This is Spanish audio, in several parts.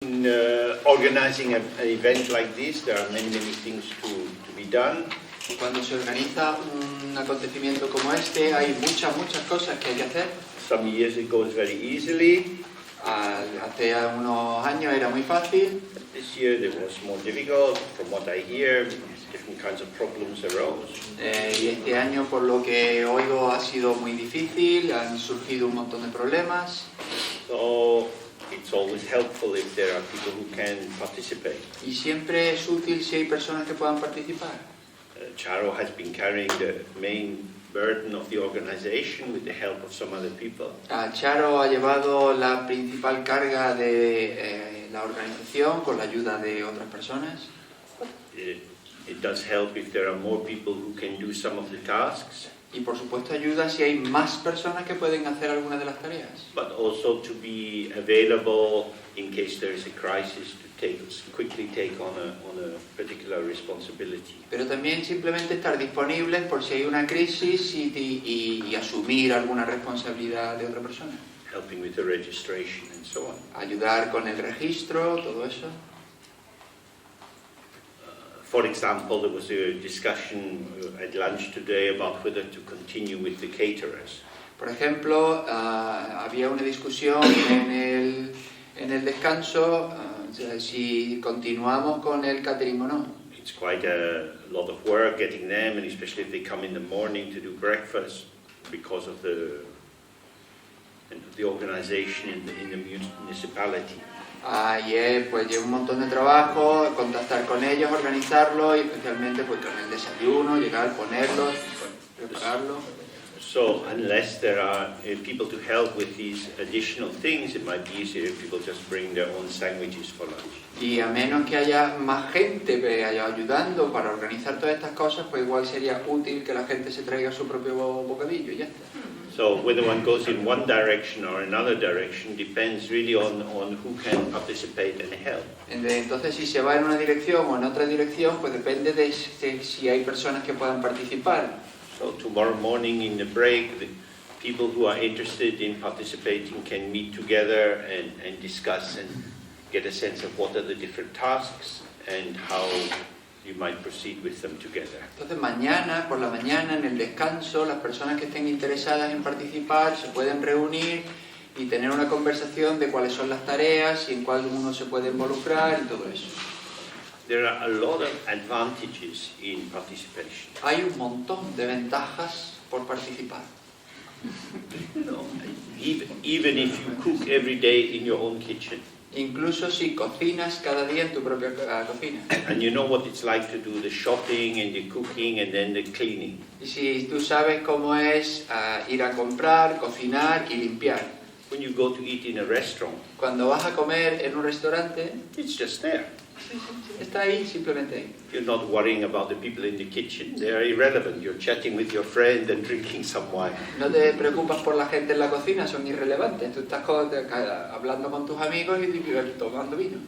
In organizing an event like this, there are many things to be done. Cuando se organiza un acontecimiento como este, hay muchas cosas que hay que hacer. Some years it goes very easily. Hace unos años era muy fácil. This year it was more difficult. From what I hear, different kinds of problems arose. Y este año, por lo que oigo, ha sido muy difícil, han surgido un montón de problemas. So it's always helpful if there are people who can participate. Y siempre es útil si hay personas que puedan participar. Charo has been carrying the main burden of the organization with the help of some other people. Charo ha llevado la principal carga de la organización con la ayuda de otras personas. It does help if there are more people who can do some of the tasks. Y por supuesto ayuda si hay más personas que pueden hacer algunas de las tareas. But also to be available in case there is a crisis to quickly take on a particular responsibility. Pero también simplemente estar disponibles por si hay una crisis y asumir alguna responsabilidad de otra persona. Helping with the registration and so on. Ayudar con el registro, todo eso. For example, there was a discussion at lunch today about whether to continue with the caterers. Por ejemplo, había una discusión en el descanso si continuamos con el catering o no. It's quite a lot of work getting them, and especially if they come in the morning to do breakfast, because of the organization in the municipality. Pues lleva un montón de trabajo, contactar con ellos, organizarlo, y especialmente pues con el desayuno, llegar, ponerlos, prepararlo. So unless there are people to help with these additional things, it might be easier if people just bring their own sandwiches for lunch. Y a menos que haya más gente ayudando para organizar todas estas cosas, pues igual sería útil que la gente se traiga su propio bocadillo y ya está. So whether one goes in one direction or another direction depends really on who can participate and help. Entonces, si se va en una dirección o en otra dirección, pues depende de si hay personas que puedan participar. So tomorrow morning in the break, the people who are interested in participating can meet together and discuss and get a sense of what are the different tasks and how you might proceed with them together. Entonces mañana, por la mañana, en el descanso, las personas que estén interesadas en participar se pueden reunir y tener una conversación de cuáles son las tareas y en cuál uno se puede involucrar y todo eso. There are a lot of advantages in participation. Hay un montón de ventajas por participar. No, even if you cook every day in your own kitchen. Incluso si cocinas cada día en tu propia cocina. And you know what it's like to do the shopping and the cooking and then the cleaning. Y si tú sabes cómo es ir a comprar, cocinar y limpiar. When you go to eat in a restaurant, cuando vas a comer en un restaurante, it's just there. Está ahí, simplemente ahí. You're not worrying about the people in the kitchen. They are irrelevant. You're chatting with your friend and drinking some wine. No te preocupas por la gente en la cocina, son irrelevantes. Tú estás hablando con tus amigos y tomando vino.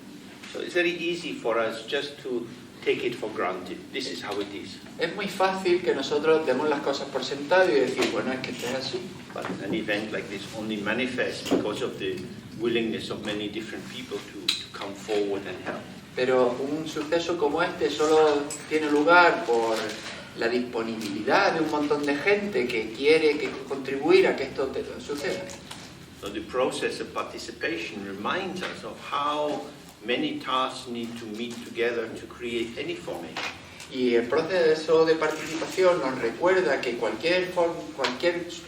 So it's very easy for us just to take it for granted. This is how it is. Es muy fácil que nosotros demos las cosas por sentado y decir, bueno, es que esto es así. But an event like this only manifests because of the willingness of many different people to come forward and help. Pero un suceso como este solo tiene lugar por la disponibilidad de un montón de gente que quiere contribuir a que esto suceda. So the process of participation reminds us of how many tasks need to meet together to create any formation. Y el proceso de participación nos recuerda que cualquier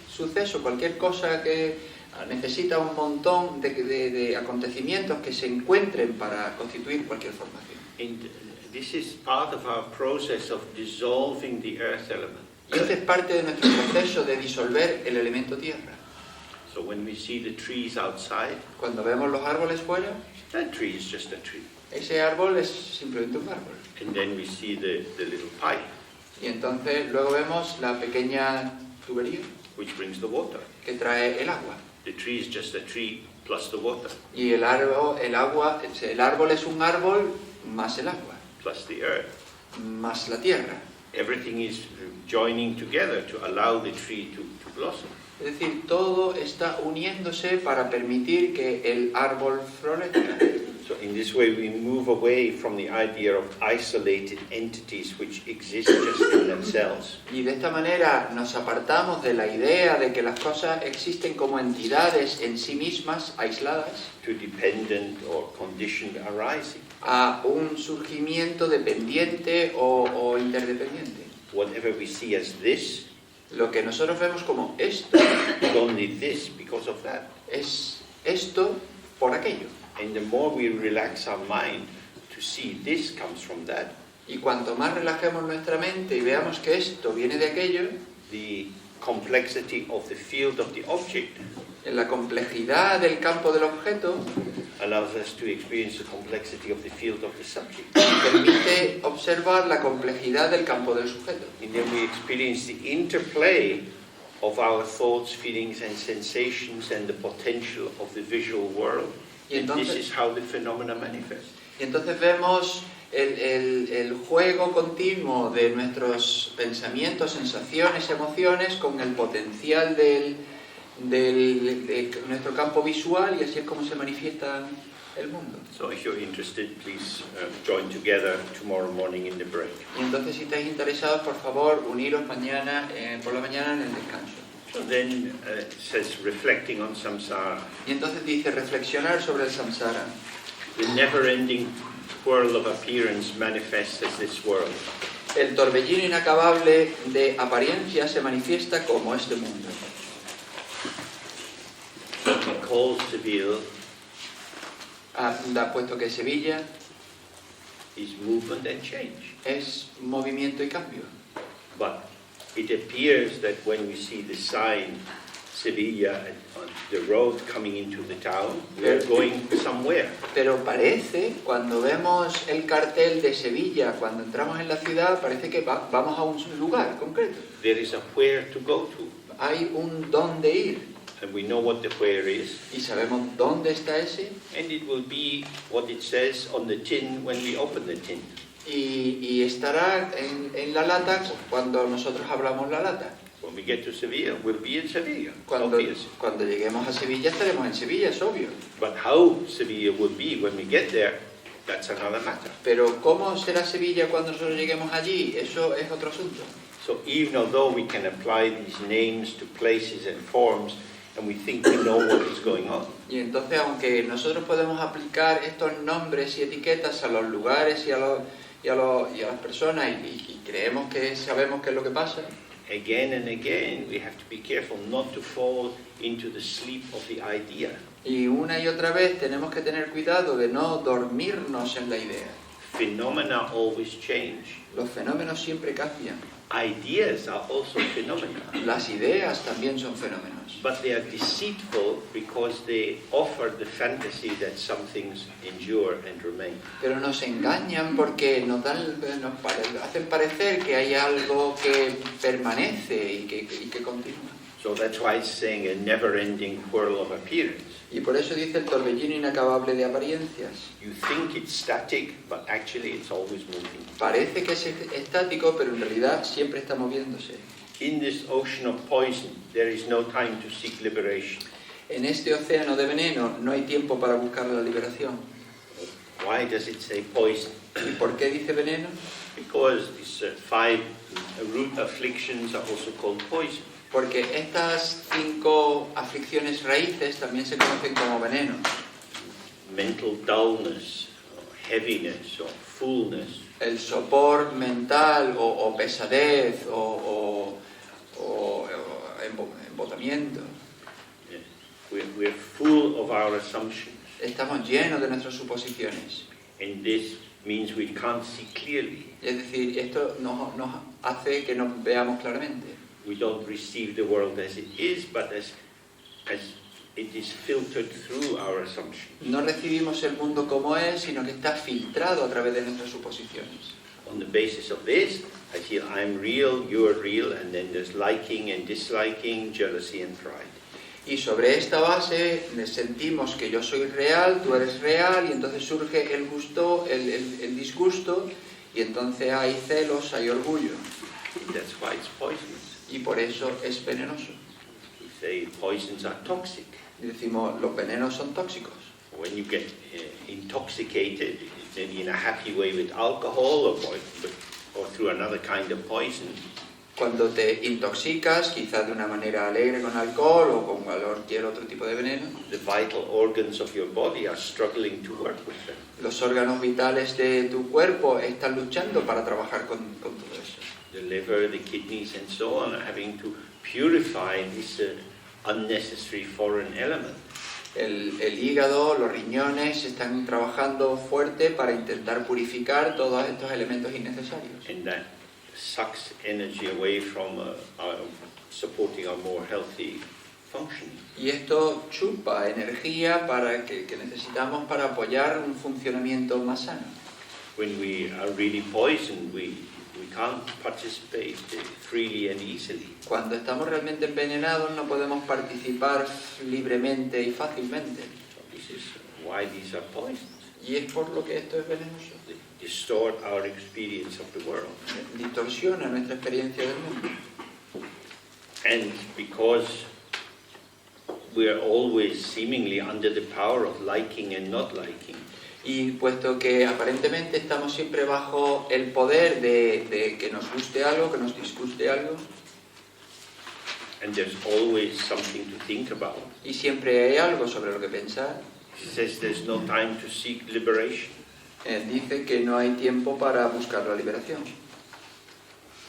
suceso, cualquier cosa que necesita un montón de acontecimientos que se encuentren para constituir cualquier formación. And this is part of our process of dissolving the earth element. Y este es parte de nuestro proceso de disolver el elemento tierra. So when we see the trees outside, cuando vemos los árboles fuera, that tree is just a tree. Ese árbol es simplemente un árbol. And then we see the little pipe. Y entonces luego vemos la pequeña tubería, which brings the water. Que trae el agua. The tree is just a tree plus the water. Y el árbol es un árbol más el agua. Plus the earth. Más la tierra. Everything is joining together to allow the tree to blossom. Es decir, todo está uniéndose para permitir que el árbol florezca. So in this way we move away from the idea of isolated entities which exist just in themselves. Y de esta manera nos apartamos de la idea de que las cosas existen como entidades en sí mismas, aisladas, To dependent or conditioned arising. a un surgimiento dependiente o interdependiente. Whatever we see as this Lo que nosotros vemos como esto is only this because of that. es esto por aquello. And the more we relax our mind to see this comes from that, Y cuanto más relajemos nuestra mente y veamos que esto viene de aquello, the complexity of the field of the object en la complejidad del campo del objeto allows us to experience the complexity of the field of the subject. permite observar la complejidad del campo del sujeto. And then we experience the interplay of our thoughts, feelings and sensations and the potential of the visual world. Y And this entonces, is how the phenomena manifest. y entonces vemos el juego continuo de nuestros pensamientos, sensaciones, emociones con el potencial de nuestro campo visual, y así es como se manifiesta el mundo. So if you're interested, please join together tomorrow morning in the break. Y entonces, si estáis interesados, por favor, uniros mañana, por la mañana en el descanso. So then it says reflecting on samsara, Y entonces dice reflexionar sobre el samsara. the never-ending whirl of appearance manifests as this world. El torbellino inacabable de apariencia se manifiesta como este mundo. He calls Seville Puesto que Sevilla is movement and change. es movimiento y cambio. But it appears that when we see the sign Sevilla on the road coming into the town, we are going somewhere. Pero parece, cuando vemos el cartel de Sevilla, cuando entramos en la ciudad, parece que vamos a un lugar concreto. There is a where to go to, Hay un dónde ir, and we know what the where is, y sabemos dónde está ese, and it will be what it says on the tin when we open the tin. y estará en la lata cuando nosotros abramos la lata. When we get to Sevilla, we'll be in Sevilla. It's Cuando obvious. lleguemos a Sevilla estaremos en Sevilla, es obvio. But how Sevilla will be when we get there, that's another matter. Pero ¿cómo será Sevilla cuando nosotros lleguemos allí? Eso es otro asunto. So even although we can apply these names to places and forms, and we think we know what is going on, Y entonces, aunque nosotros podemos aplicar estos nombres y etiquetas a los lugares y a las personas y creemos que sabemos qué es lo que pasa, again and again we have to be careful not to fall into the sleep of the idea. y una y otra vez tenemos que tener cuidado de no dormirnos en la idea. Phenomena always change. Los fenómenos siempre cambian. Ideas are also phenomena, Las ideas también son fenómenos. but they are deceitful because they offer the fantasy that some things endure and remain. Pero nos engañan porque nos hacen parecer que hay algo que permanece y que continúa. So that's why it's saying a never-ending whirl of appearance. Y por eso dice el torbellino inacabable de apariencias. You think it's static, but actually it's always moving. Parece que es estático, pero en realidad siempre está moviéndose. In this ocean of poison, there is no time to seek liberation. En este océano de veneno no hay tiempo para buscar la liberación. Why does it say poison? ¿Y por qué dice veneno? Because these 5 root afflictions are also called poison. Porque estas 5 aflicciones raíces también se conocen como veneno. Mental dullness, or heaviness, or fullness. El sopor mental o pesadez o embotamiento. We're full of our assumptions. Estamos llenos de nuestras suposiciones. And this means we can't see clearly. Es decir, esto nos hace que nos veamos claramente. We don't receive the world as it is, but as it is filtered through our assumptions. No recibimos el mundo como es, sino que está filtrado a través de nuestras suposiciones. On the basis of this, I feel I'm real, you're real, and then there's liking and disliking, jealousy and pride. Y sobre esta base sentimos que yo soy real, tú eres real, y entonces surge el gusto, el disgusto, y entonces hay celos, hay orgullo. That's why it's poisonous. Y por eso es venenoso. We say poisons are toxic. Y decimos, los venenos son tóxicos. When you get intoxicated, maybe in a happy way with alcohol or through another kind of poison, Cuando te intoxicas, quizás de una manera alegre con alcohol o con cualquier otro tipo de veneno, the vital organs of your body are struggling to work with them. los órganos vitales de tu cuerpo están luchando para trabajar con todo eso. The liver, the kidneys, and so on are having to purify this unnecessary foreign element. El hígado, los riñones están trabajando fuerte para intentar purificar todos estos elementos innecesarios. And that sucks energy away from supporting our more healthy functioning. Y esto chupa energía para que necesitamos para apoyar un funcionamiento más sano. When we are really poisoned, we can't participate freely and easily. Cuando estamos realmente envenenados no podemos participar libremente y fácilmente. So this is why these are poisons. Y es por lo que esto es venenoso. They distort our experience of the world. Distorsiona nuestra experiencia del mundo. And because we are always seemingly under the power of liking and not liking, Y puesto que aparentemente estamos siempre bajo el poder de que nos guste algo, que nos disguste algo, and there's always something to think about, y siempre hay algo sobre lo que pensar, he says there's no time to seek liberation. dice que no hay tiempo para buscar la liberación.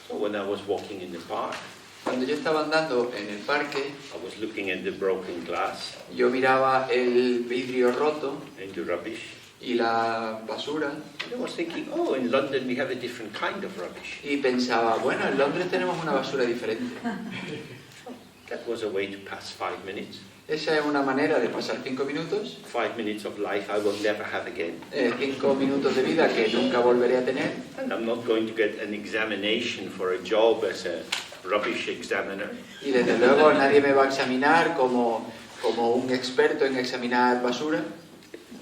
So when I was walking in the park, Cuando yo estaba andando en el parque, I was looking at the broken glass yo miraba el vidrio roto and the rubbish, y la basura, and I was thinking, oh, in London we have a different kind of rubbish. y pensaba, bueno, en Londres tenemos una basura diferente. That was a way to pass 5 minutes. Esa es una manera de pasar 5 minutos, 5 minutes of life I will never have again. 5 minutos de vida que nunca volveré a tener. And I'm not going to get an examination for a job as a rubbish examiner. Y desde luego nadie me va a examinar como un experto en examinar basura.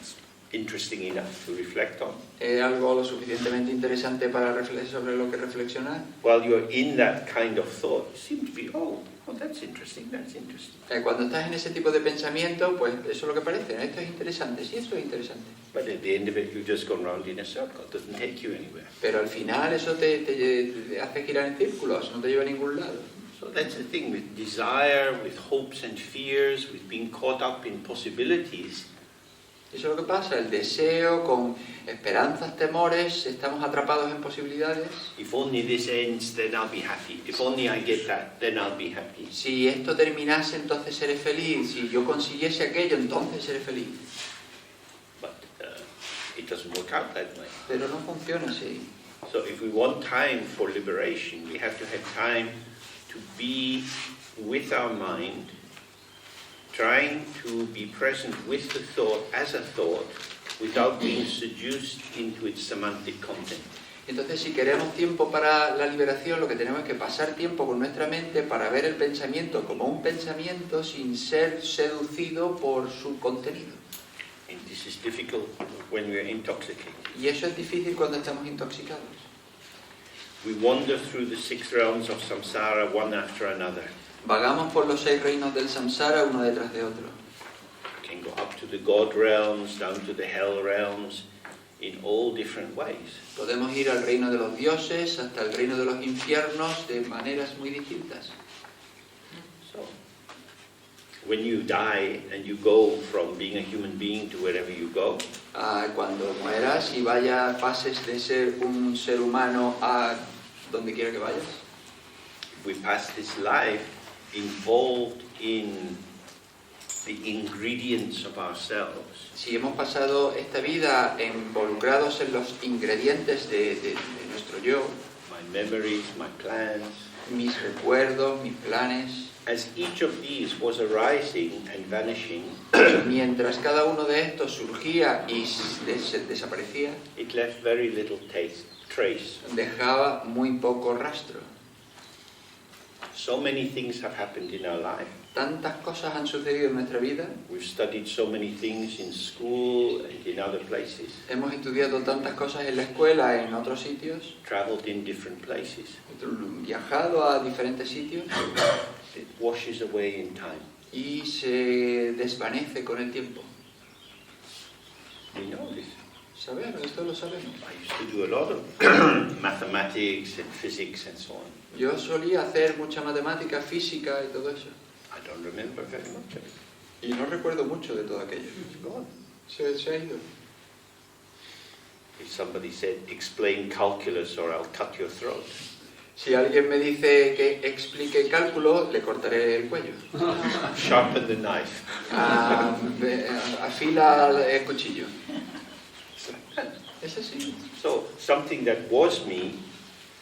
It's interesting enough to reflect on. Es algo lo suficientemente interesante para sobre lo que reflexionar. While you're in that kind of thought, you seem to be, oh, that's interesting, that's interesting. Cuando estás en ese tipo de pensamiento, pues eso es lo que parece. Esto es interesante, sí, eso es interesante. But at the end of it, you've just gone round in a circle. It doesn't take you anywhere. Pero al final eso te hace girar en círculos, no te lleva a ningún lado. So that's the thing with desire, with hopes and fears, with being caught up in possibilities. Eso es lo que pasa, el deseo con esperanzas, temores, estamos atrapados en posibilidades. If only this ends, then I'll be happy. If only I get that, then I'll be happy. Si esto terminase, entonces seré feliz. Si yo consiguiese aquello, entonces seré feliz. But it doesn't work out that way. Pero no funciona así. So if we want time for liberation, we have to have time to be with our mind, trying to be present with the thought as a thought, without being seduced into its semantic content. Entonces, si queremos tiempo para la liberación, lo que tenemos es que pasar tiempo con nuestra mente para ver el pensamiento como un pensamiento sin ser seducido por su contenido. And this is difficult when we are intoxicated. Y eso es difícil cuando estamos intoxicados. We wander through the 6 realms of samsara one after another. Vagamos por los 6 reinos del samsara uno detrás de otro. We can go up to the God realms, down to the hell realms, in all different ways. Podemos ir al reino de los dioses hasta el reino de los infiernos de maneras muy distintas. So, when you die and you go from being a human being to wherever you go, Cuando mueras y pases de ser un ser humano a donde quiera que vayas, we pass this life involved in the ingredients of ourselves. si hemos pasado esta vida involucrados en los ingredientes de nuestro yo, My memories, my plans, mis recuerdos, mis planes, as each of these was arising and vanishing, mientras cada uno de estos surgía y desaparecía, it left very little trace. dejaba muy poco rastro. So many things have happened in our life. Tantas cosas han sucedido en nuestra vida, We've studied so many things in school and in other places, hemos estudiado tantas cosas en la escuela, en otros sitios, traveled in different places. viajado a diferentes sitios It washes away in time. y se desvanece con el tiempo. We know this. Sabemos, esto lo sabemos. I used to do a lot of mathematics and physics and so on. Yo solía hacer mucha matemática, física y todo eso. I don't remember very much of it. Y no recuerdo mucho de todo aquello. It's gone. Se ha ido. If somebody said, explain calculus or I'll cut your throat. Si alguien me dice que explique cálculo, le cortaré el cuello. Sharpen the knife. Afila el cuchillo. Es así. So something that was me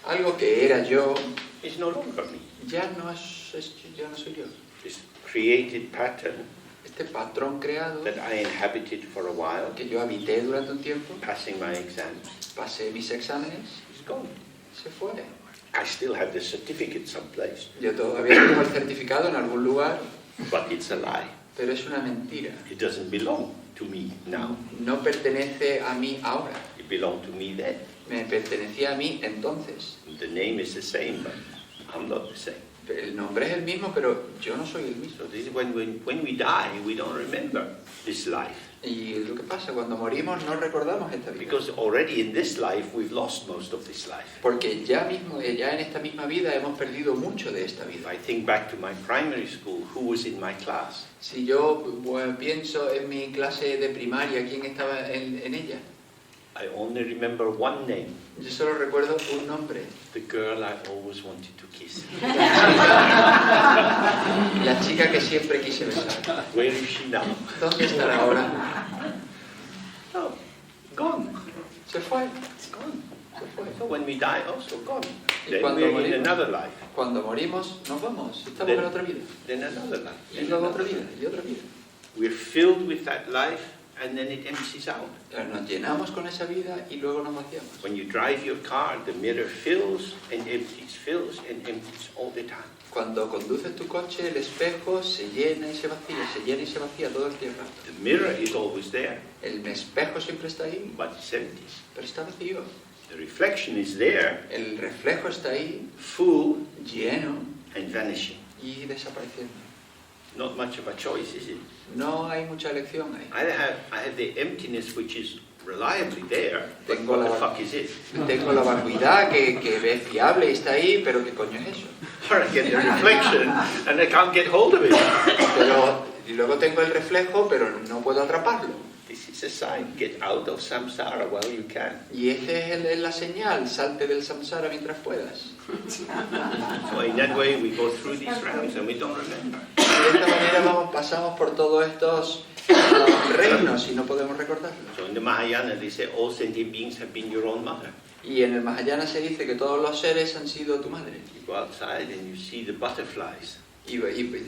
Algo que era yo is no longer me. ya no soy yo. This created pattern Este patrón creado that I inhabited for a while, que yo habité durante un tiempo, passing my exams, pasé mis exámenes, is gone. se fue. I still have the certificate someplace, Yo todavía tengo el certificado en algún lugar, but it's a lie. pero es una mentira. It doesn't belong to me now. No pertenece a mí ahora, It belonged to me then. me pertenecía a mí entonces. The name is the same, but I'm not the same. El nombre es el mismo, pero yo no soy el mismo. So this is when we die, we don't remember this life. Y lo que pasa, cuando morimos no recordamos esta vida. Because already in this life, we've lost most of this life. Porque ya en esta misma vida hemos perdido mucho de esta If vida. I think back to my primary school, who was in my class? Si yo pienso en mi clase de primaria, ¿quién estaba en ella? I only remember one name, Yo solo recuerdo un nombre. the girl I always wanted to kiss. La chica que siempre quise besar. Where is she now? ¿Dónde estará ahora? Oh, gone. Se fue. It's gone. Se fue. So when we die, also gone. Y Then cuando we're in morimos, another life. cuando morimos, nos vamos. Estamos en otra vida. Then another life. Y luego otra vida. Y otra vida. We're filled with that life, and then it empties out. Nos llenamos con esa vida y luego nos vaciamos. When you drive your car, the mirror fills and empties all the time. Cuando conduces tu coche, el espejo se llena y se vacía todo el tiempo. The mirror is always there, El espejo siempre está ahí, but it's empty. pero está vacío. The reflection is there, El reflejo está ahí, full lleno and vanishing. y desapareciendo. Not much of a choice, is it? No hay mucha elección ahí. I have the emptiness which is reliably there, but Tengo what the la- fuck is it? Tengo la vacuidad que es fiable y está ahí, pero ¿qué coño es eso? Or I get the reflection and I can't get hold of it. Y luego tengo el reflejo, pero no puedo atraparlo. This is a sign. Get out of samsara while you can. Y esta es la señal, salte del samsara mientras puedas. So in that way we go through these rounds and we don't remember. Y de esta manera pasamos por todos estos reinos y no podemos recordarlos. So in the Mahayana they say all sentient beings have been your own mother. Y en el Mahayana se dice que todos los seres han sido tu madre. You go outside and you see the butterflies. Y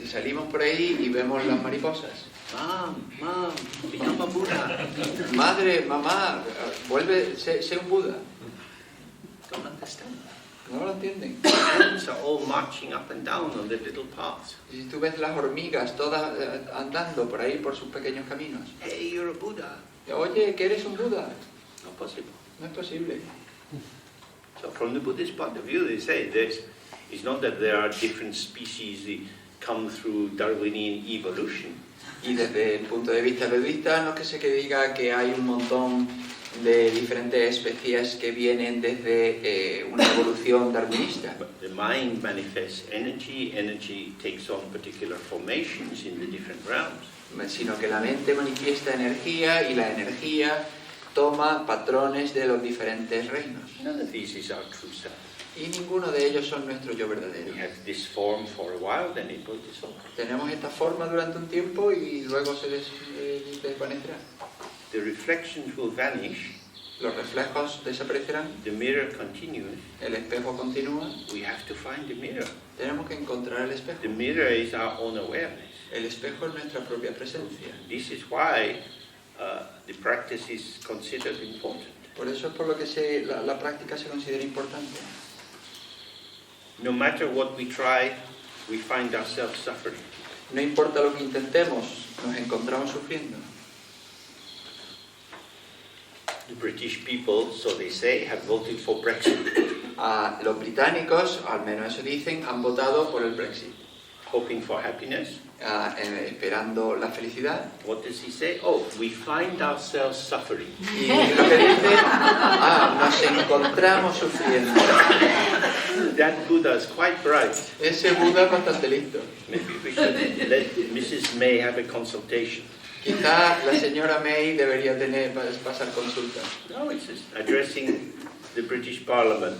salimos por ahí y vemos las mariposas. Mom, become a Buddha. Madre, mamá, vuelve, sé un Buda. Don't understand. No lo entienden. Ants are all marching up and down on their little paths. Y si tú ves las hormigas todas andando por ahí por sus pequeños caminos. Hey, you're a Buddha. Oye, que eres un Buda. Not possible. No es posible. So from the Buddhist point of view, they say it's not that there are different species that come through Darwinian evolution. Y desde el punto de vista budista no es que diga que hay un montón de diferentes especies que vienen desde una evolución darwinista. But the mind manifests energy, energy takes on particular formations in the different realms. Sino que la mente manifiesta energía y la energía toma patrones de los diferentes reinos. None of these is our true self. Y ninguno de ellos son nuestro yo verdadero. We have this form for a while, then it will dissolve. Tenemos esta forma durante un tiempo y luego se desvanecerá. The reflections will vanish, Los reflejos desaparecerán, the mirror continues. el espejo continúa. We have to find the mirror. Tenemos que encontrar el espejo. The mirror is our own awareness. El espejo es nuestra propia presencia. This is why the practice is considered important. Por eso es por lo que la práctica se considera importante. No matter what we try, we find ourselves suffering. No importa lo que intentemos, nos encontramos sufriendo. The British people, so they say, have voted for Brexit. Los británicos, al menos eso dicen, han votado por el Brexit. hoping for happiness. Esperando la felicidad. What does he say? Oh, we find ourselves suffering. Y lo que dice, nos encontramos sufriendo. That Buddha is quite bright. Ese Buda es bastante listo. Maybe we should let Mrs. May have a consultation. Quizá la señora May debería pasar consulta. No, it's just addressing the British Parliament.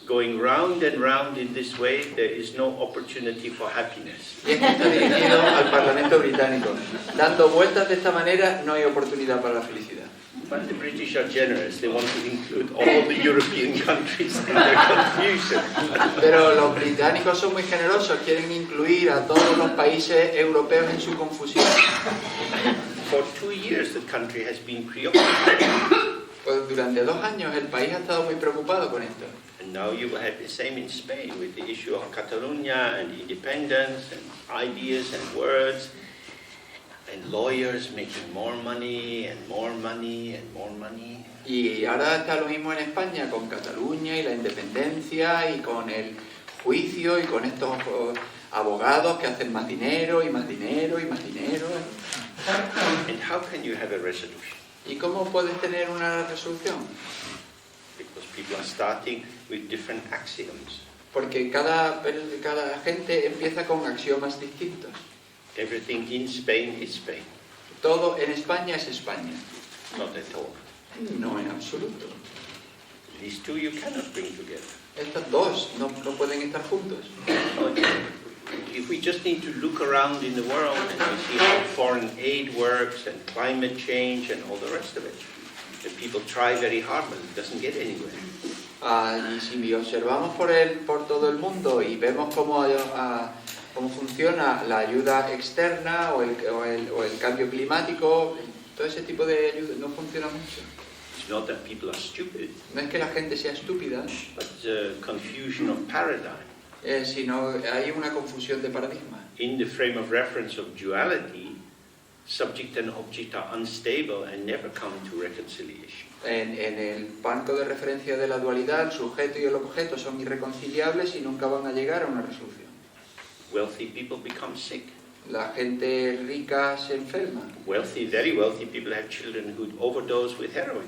Going round and round in this way, there is no opportunity for happiness. Y es que está dirigido al Parlamento británico. Dando vueltas de esta manera no hay oportunidad para la felicidad. But the British are generous. They want to include all the European countries in their confusion. Pero los británicos son muy generosos, quieren incluir a todos los países europeos en su confusión. For 2 years, the country has been preoccupied. Pues durante 2 años el país ha estado muy preocupado con esto. And now you will have the same in Spain with the issue of Catalonia and independence and ideas and words and lawyers making more money and more money and more money. Y ahora está lo mismo en España con Cataluña y la independencia y con el juicio y con estos abogados que hacen más dinero y más dinero y más dinero. And how can you have a resolution? ¿Y cómo puedes tener una resolución? Because people are starting with different axioms. Porque cada gente empieza con axiomas distintos. Everything in Spain is Spain. Todo en España es España. Not at all. No en absoluto. These two you cannot bring together. Estas dos no pueden estar juntos. If we just need to look around in the world and we see how foreign aid works and climate change and all the rest of it, the people try very hard but it doesn't get anywhere. Y si observamos por todo el mundo y vemos cómo funciona la ayuda externa o el cambio climático, todo ese tipo de ayuda no funciona mucho. It's not that people are stupid, No es que la gente sea estúpida, but it's a confusion of paradigm. Sino hay una confusión de paradigma. In the frame of reference of duality, subject and object are unstable and never come to reconciliation. En el marco de referencia de la dualidad, el sujeto y el objeto son irreconciliables y nunca van a llegar a una resolución. Wealthy people become sick. La gente rica se enferma. Very wealthy people have children who overdose with heroin.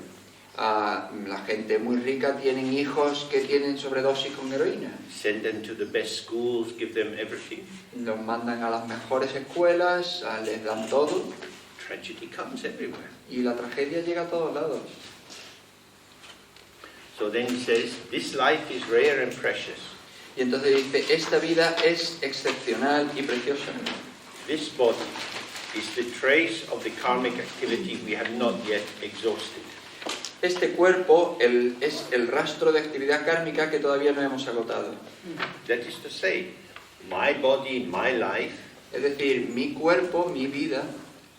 La gente muy rica tienen hijos que tienen sobredosis con heroína. Send them to the best schools, give them everything. Los mandan a las mejores escuelas, les dan todo. Tragedy comes everywhere. Y la tragedia llega a todos lados. So then he says, this life is rare and precious. Y entonces dice, esta vida es excepcional y preciosa. This body is the trace of the karmic activity we have not yet exhausted. Este cuerpo es el rastro de actividad kármica que todavía no hemos agotado. That is to say, my body, my life, Es decir, mi cuerpo, mi vida,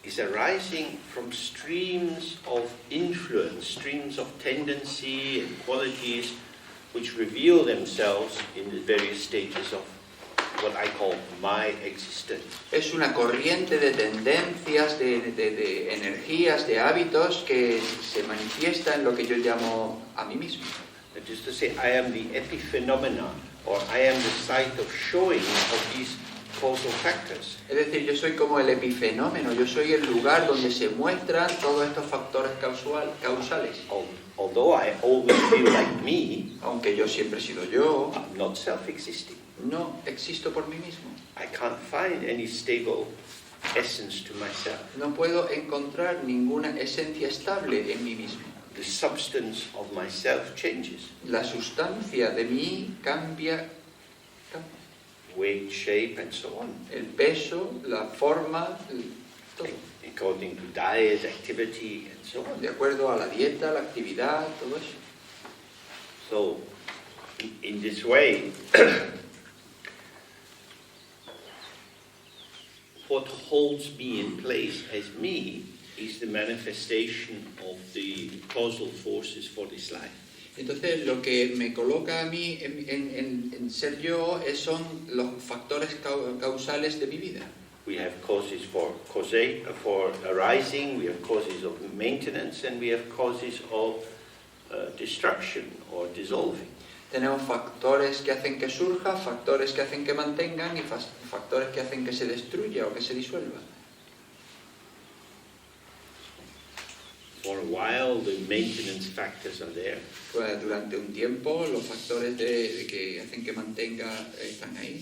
is arising from streams of influence, streams of tendency and qualities which reveal themselves in the various stages of what I call my existence. es una corriente de tendencias, de energías, de hábitos que se manifiesta en lo que yo llamo a mí mismo. That is to say, I am the epiphenomena, or I am the site of showing of these causal factors. Es decir, yo soy como el epifenómeno, yo soy el lugar donde se muestran todos estos factores causales. Although I always feel like me, Aunque yo siempre he sido yo, I'm not self-existing. no existo por mí mismo. I can't find any stable essence to myself. No puedo encontrar ninguna esencia estable en mí mismo. The substance of myself changes. La sustancia de mí cambia. Weight, shape, and so on. El peso, la forma, todo. According to diet, activity, and so on. De acuerdo a la dieta, la actividad, todo eso. So, in this way, what holds me in place as me is the manifestation of the causal forces for this life. Entonces, lo que me coloca a mí en ser yo son los factores causales de mi vida. We have causes for arising, we have causes of maintenance, and we have causes of destruction or dissolving. Tenemos factores que hacen que surja, factores que hacen que mantengan y factores que hacen que se destruya o que se disuelva. For a while, the maintenance factors are there. Pues durante un tiempo los factores de que hacen que mantenga están ahí.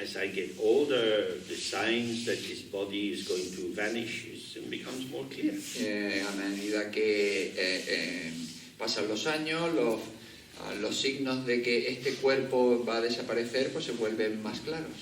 As I get older, the signs that this body is going to vanish becomes more clear. A medida que pasan los años, los signos de que este cuerpo va a desaparecer pues se vuelven más claros.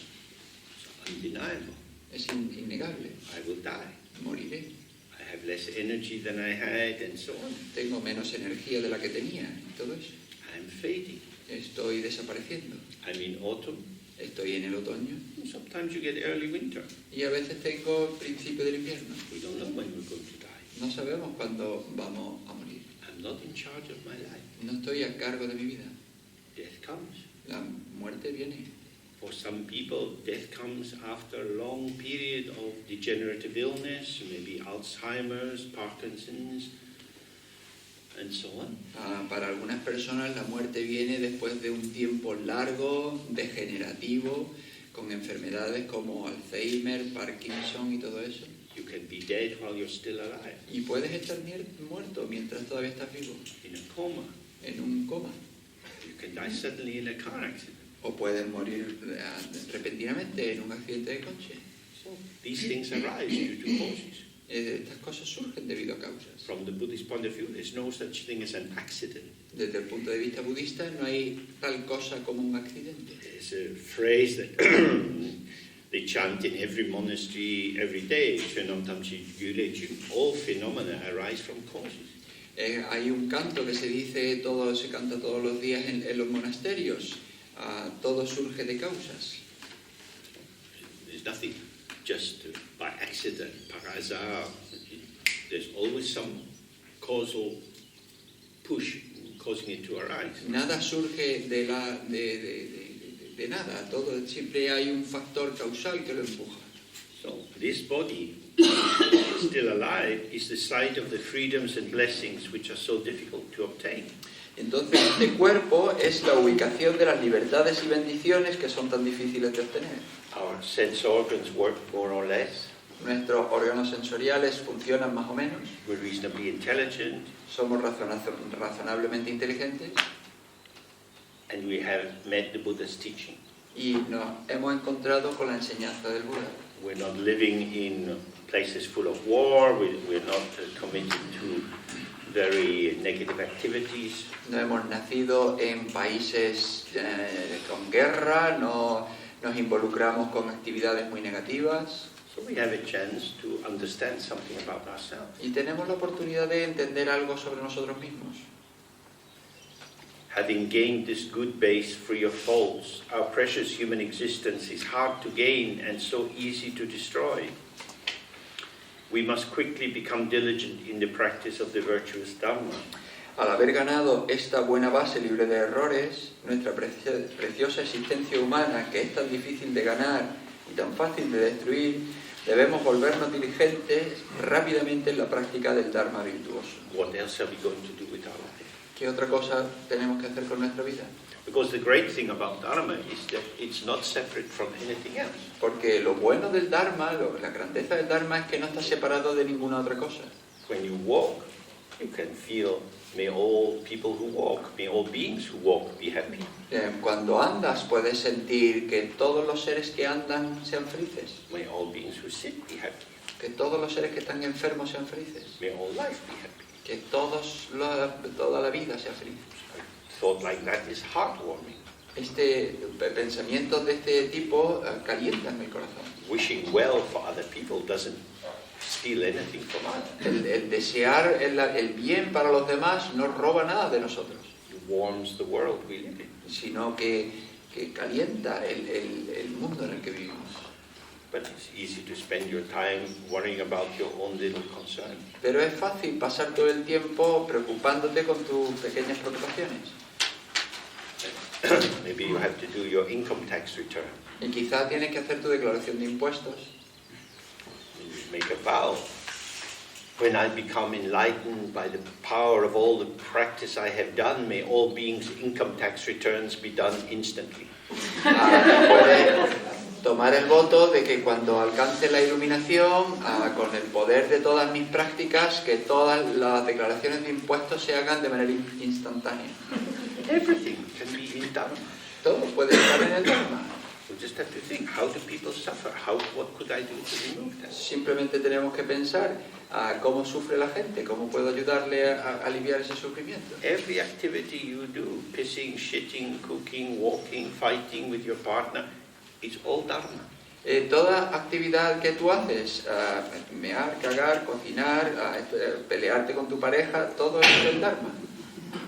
It's undeniable. Es innegable. I will die. Moriré. I have less energy than I had, and so on. Tengo menos energía de la que tenía y todo eso. I'm fading. Estoy desapareciendo. I'm in autumn. Estoy en el otoño. And sometimes you get early winter. Y a veces tengo el principio del invierno. We don't know when we're going to die. No sabemos cuándo vamos a morir. I'm not in charge of my life. No estoy a cargo de mi vida. Death comes. La muerte viene. For some people, death comes after a long period of degenerative illness, maybe Alzheimer's, Parkinson's, and so on. Para algunas personas la muerte viene después de un tiempo largo, degenerativo, con enfermedades como Alzheimer, Parkinson y todo eso. You can be dead while you're still alive. Y puedes estar muerto mientras todavía estás vivo. In a coma. En un coma. You can die suddenly in a car accident. O puedes morir repentinamente en un accidente de coche. So these things arise due to causes. Estas cosas surgen debido a causas. From the Buddhist point of view, there's no such thing as an accident. Desde el punto de vista budista no hay tal cosa como un accidente. There's a phrase that they chant in every monastery every day. All phenomena arise from causes. Hay un canto que se canta todos los días en los monasterios. Todo surge de causas. There's nothing just by accident, par hasard. There's always some causal push causing it to arise. Nada surge de nada. Todo siempre hay un factor causal que lo empuja. So this body, still alive, is the site of the freedoms and blessings which are so difficult to obtain. Entonces, este cuerpo es la ubicación de las libertades y bendiciones que son tan difíciles de obtener. Our sense organs work more or less. Nuestros órganos sensoriales funcionan más o menos. We're reasonably intelligent. Somos razonablemente inteligentes. And we have met the Buddha's teaching. Y nos hemos encontrado con la enseñanza del Buda. We're not living in places full of war. We're not committed to very negative activities. No hemos nacido en países con guerra, no nos involucramos con actividades muy negativas. So we have a chance to understand something about ourselves. Y tenemos la oportunidad de entender algo sobre nosotros mismos. Having gained this good base free of faults, our precious human existence is hard to gain and so easy to destroy. We must quickly become diligent in the practice of the virtuous Dharma. Al haber ganado esta buena base libre de errores, nuestra preciosa existencia humana, que es tan difícil de ganar y tan fácil de destruir, debemos volvernos diligentes rápidamente en la práctica del Dharma virtuoso. What else are we going to do with our life? ¿Qué otra cosa tenemos que hacer con nuestra vida? Because the great thing about Dharma is that it's not separate from anything else. Porque lo bueno del Dharma, la grandeza del Dharma es que no está separado de ninguna otra cosa. When you walk, you can feel, may all people who walk, may all beings who walk be happy. Cuando andas puedes sentir que todos los seres que andan sean felices. May all beings who sit be happy. Que todos los seres que están enfermos sean felices. May all life be happy. Que toda la vida sea feliz. Thought like that is heartwarming. Pensamientos de este tipo calientan mi corazón. Wishing well for other people doesn't steal anything from us. El desear el bien para los demás no roba nada de nosotros. It warms the world we live in. Sino que calienta el mundo en el que vivimos. But it's easy to spend your time worrying about your own little concern. Pero es fácil pasar todo el tiempo preocupándote con tus pequeñas preocupaciones. Maybe you have to do your income tax return. Y quizá tienes que hacer tu declaración de impuestos. You make a vow. when I become enlightened by the power of all the practice I have done, may all beings' income tax returns be done instantly. Puede tomar el voto de que cuando alcance la iluminación, con el poder de todas mis prácticas, que todas las declaraciones de impuestos se hagan de manera instantánea. Everything can be in Dharma. Todo puede estar en el Dharma. We just have to think, how do people suffer? What could I do to remove that? Simplemente tenemos que pensar cómo sufre la gente, cómo puedo ayudarle a aliviar ese sufrimiento. Every activity you do, pissing, shitting, cooking, walking, fighting with your partner, it's all Dharma. Toda actividad que tú haces, mear, cagar, cocinar, pelearte con tu pareja, todo es el Dharma.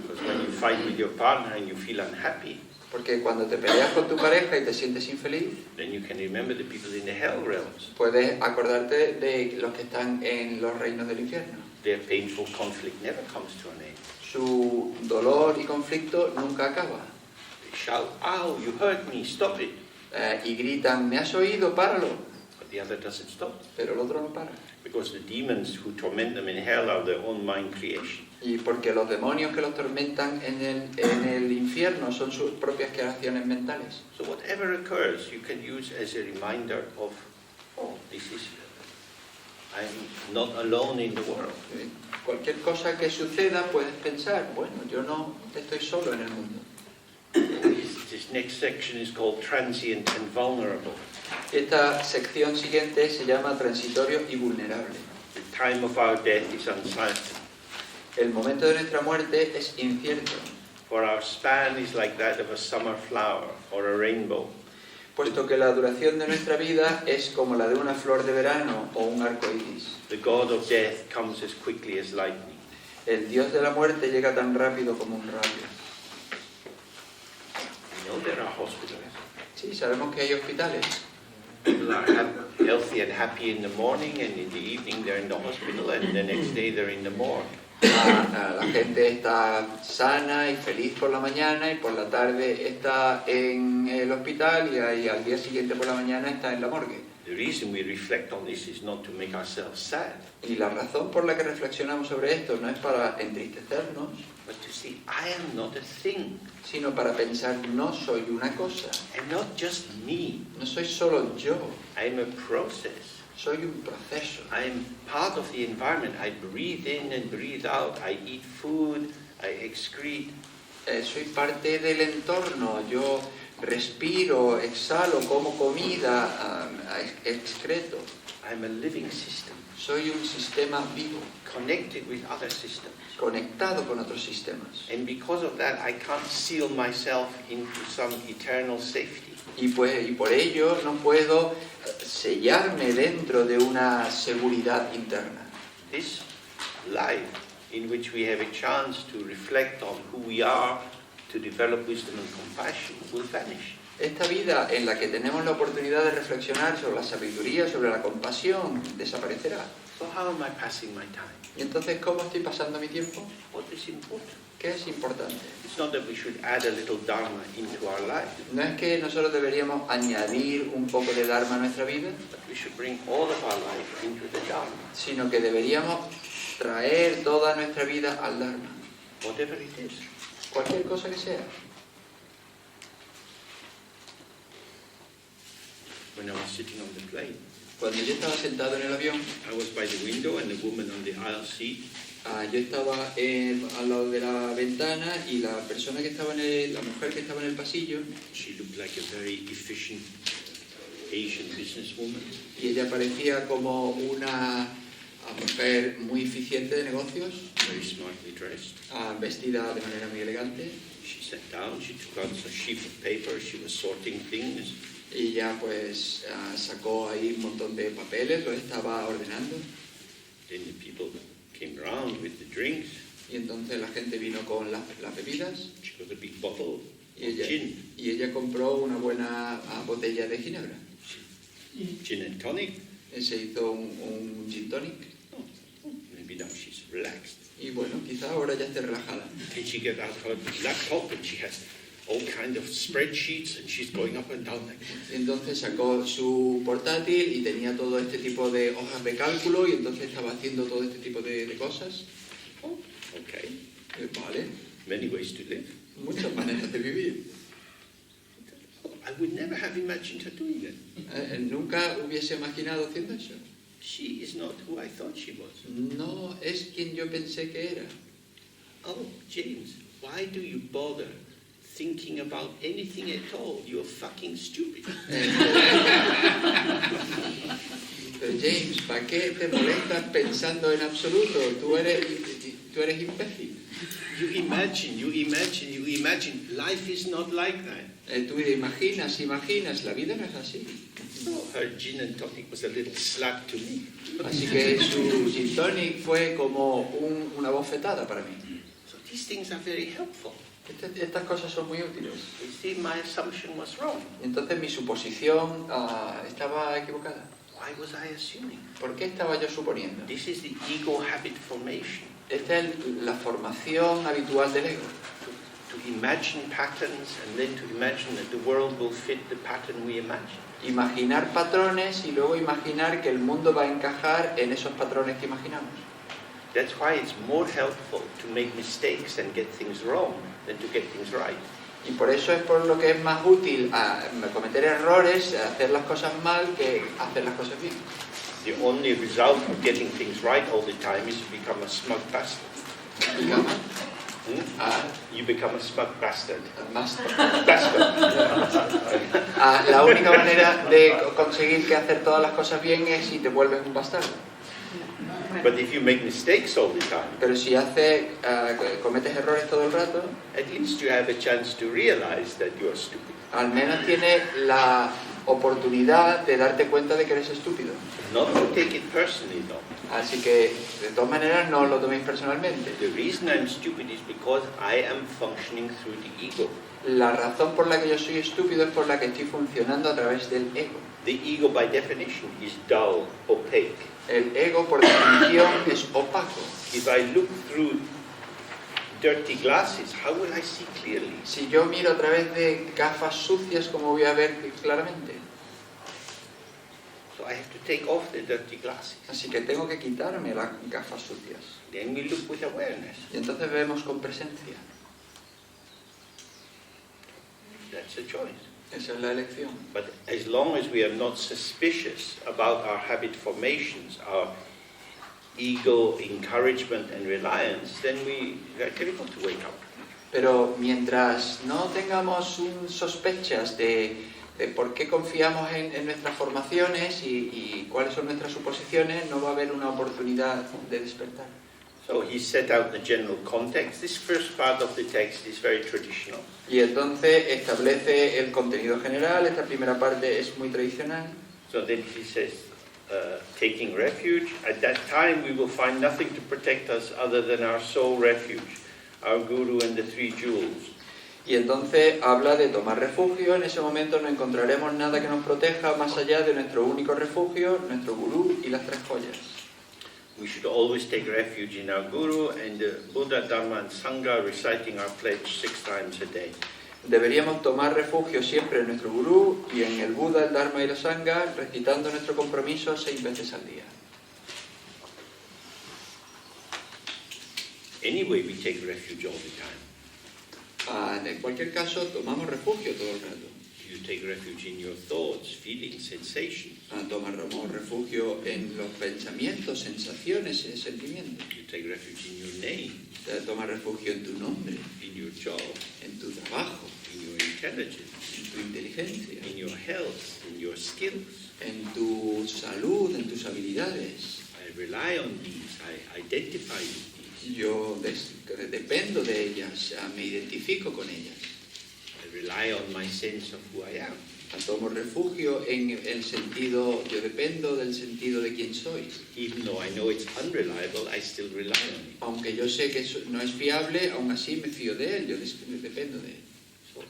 Because when you fight with your partner and you feel unhappy, Porque cuando te peleas con tu pareja y te sientes infeliz, then you can remember the people in the hell realms. puedes acordarte de los que están en los reinos del infierno. Their painful conflict never comes to an end. Su dolor y conflicto nunca acaba. They shout, "Ow, you hurt me, stop it." Y gritan, ¿me has oído? Páralo. But the other doesn't stop. Pero el otro no para. Because the demons who torment them in hell are their own mind creation. Y porque los demonios que los tormentan en el infierno son sus propias creaciones mentales. So whatever occurs, you can use as a reminder of, oh, I'm not alone in the world. Cualquier cosa que suceda puedes pensar, bueno, yo no estoy solo en el mundo. This next section is called transient and vulnerable. Esta sección siguiente se llama transitorio y vulnerable. The time of our death is uncertain. El momento de nuestra muerte es incierto, For our span is like that of a summer flower or a rainbow. puesto que la duración de nuestra vida es como la de una flor de verano o un arco iris. The god of death comes as quickly as lightning. El dios de la muerte llega tan rápido como un rayo. You know there are hospitals. Sí, sabemos que hay hospitales. People are healthy and happy in the morning, and in the evening they're in the hospital, and the next day they're in the morgue. La gente está sana y feliz por la mañana y por la tarde está en el hospital y al día siguiente por la mañana está en la morgue. The reason we reflect on this is not to make ourselves sad, Y la razón por la que reflexionamos sobre esto no es para entristecernos, but to see I am not a thing. sino para pensar, no soy una cosa, I'm not just me. no soy solo yo, I'm a process. soy un proceso. I'm part of the environment. I breathe in and breathe out. I eat food. I excrete. Soy parte del entorno, yo respiro, exhalo, como comida, excreto. I'm a living system, Soy un sistema vivo, connected with other systems. conectado con otros sistemas. And because of that, I can't seal myself into some eternal safety. Y por ello no puedo sellarme dentro de una seguridad interna. This life in which we have a chance to reflect on who we are, to develop wisdom and compassion, will vanish. Esta vida en la que tenemos la oportunidad de reflexionar sobre la sabiduría, sobre la compasión, desaparecerá. So how am I passing my time? ¿Y entonces cómo estoy pasando mi tiempo? What is important? ¿Qué es importante? It's not that we should add a little dharma into our life, No es que nosotros deberíamos añadir un poco de Dharma a nuestra vida, but we should bring all of our life into the dharma, sino que deberíamos traer toda nuestra vida al Dharma. whatever it is. Cualquier cosa que sea. When I was sitting on the plane, Cuando yo estaba sentado en el avión, I was by the window and the woman on the aisle seat, yo estaba al lado de la ventana y la persona que estaba la mujer que estaba en el pasillo, she looked like a very efficient Asian businesswoman. y ella parecía como una mujer muy eficiente de negocios, Very smartly dressed. vestida de manera muy elegante, She sat down, she took out a sheet of paper, she was sorting things. y ella pues sacó ahí un montón de papeles, los estaba ordenando, Then the people came around with the drinks. y entonces la gente vino con las bebidas, She got a big bottle y of gin. ella compró una buena botella de ginebra. Gin and tonic. Se hizo un gin tonic, Maybe now she's relaxed. y bueno, quizá ahora ya esté relajada. Then she got out her laptop and she has all kind of spreadsheets, and she's going up and down like this. Entonces sacó su portátil y tenía todo este tipo de hojas de cálculo y entonces estaba haciendo todo este tipo de cosas. Oh, okay. Vale, Many ways to live. muchas maneras de vivir. I would never have imagined her doing that. Nunca hubiese imaginado haciendo eso. She is not who I thought she was. No es quien yo pensé que era. Oh, James, why do you bother thinking about anything at all? You're fucking stupid. Pero James, ¿para qué te molestas pensando en absoluto? Tú eres imbécil. You imagine. Life is not like that. Tú imaginas, la vida no es así. No, her gin and tonic was a little slap to me. Así que su gin tonic fue como una bofetada para mí. So these things are very helpful. Estas cosas son muy útiles. You see, my assumption was wrong. Entonces mi suposición estaba equivocada. Why was I assuming? ¿Por qué estaba yo suponiendo? This is the ego habit formation. Esta es la formación habitual del ego. To imagine patterns and then to imagine that the world will fit the pattern we imagine. Imaginar patrones y luego imaginar que el mundo va a encajar en esos patrones que imaginamos. That's why it's more helpful to make mistakes and get things wrong than to get things right. Y por eso es por lo que es más útil cometer errores, hacer las cosas mal, que hacer las cosas bien. The only result of getting things right all the time is to become a smug bastard. You become a smug bastard. La única manera de conseguir que hacer todas las cosas bien es si te vuelves un bastardo. But if you make mistakes all the time, pero si cometes errores todo el rato, at least you have a chance to realize that you are stupid. Al menos tienes la oportunidad de darte cuenta de que eres estúpido. Not to take it personally, though. Así que, de todas maneras, no lo toméis personalmente. The reason I'm stupid is because I am functioning through the ego. La razón por la que yo soy estúpido es por la que estoy funcionando a través del ego. The ego, by definition, is dull, opaque. El ego, por definición, es opaco. If I look through dirty glasses, how will I see clearly? Si yo miro a través de gafas sucias, ¿cómo voy a ver claramente? So I have to take off the dirty glasses. Así que tengo que quitarme las gafas sucias. Then we look with awareness. Y entonces vemos con presencia. That's a choice. Esa es la elección. But as long as we are not suspicious about our habit formations, our ego, encouragement and reliance, then we are capable to wake up. Pero mientras no tengamos sospechas de por qué confiamos en nuestras formaciones y cuáles son nuestras suposiciones, no va a haber una oportunidad de despertar. So he set out the general context. This first part of the text is very traditional. Y entonces establece el contenido general. Esta primera parte es muy tradicional. So then he says, taking refuge. At that time we will find nothing to protect us other than our sole refuge, our guru and the three jewels. Y entonces habla de tomar refugio. En ese momento no encontraremos nada que nos proteja más allá de nuestro único refugio, nuestro gurú y las tres joyas. We should always take refuge in our Guru and the Buddha, Dharma and Sangha, reciting our pledge 6 times a day. Deberíamos tomar refugio siempre en nuestro Gurú y en el Buda, el Dharma y la Sangha, recitando nuestro compromiso 6 veces al día. Anyway, we take refuge all the time. En cualquier caso, tomamos refugio todo el rato. You take refuge in your thoughts, feelings, sensations. Tomamos refugio en los pensamientos, sensaciones y sentimientos. You take refuge in your name. Toma refugio en tu nombre, in your job, en tu trabajo, in your intelligence, en tu inteligencia, in your health, in your skills. En tu salud, en tus habilidades. I rely on these, I identify with these. Yo dependo de ellas, me identifico con ellas. I rely on my sense of who I am. Tomo refugio en el sentido, yo dependo del sentido de quién soy. Even though I know it's unreliable, I still rely on it. Aunque yo sé que no es fiable, aún así me fío de él, yo dependo de él. So,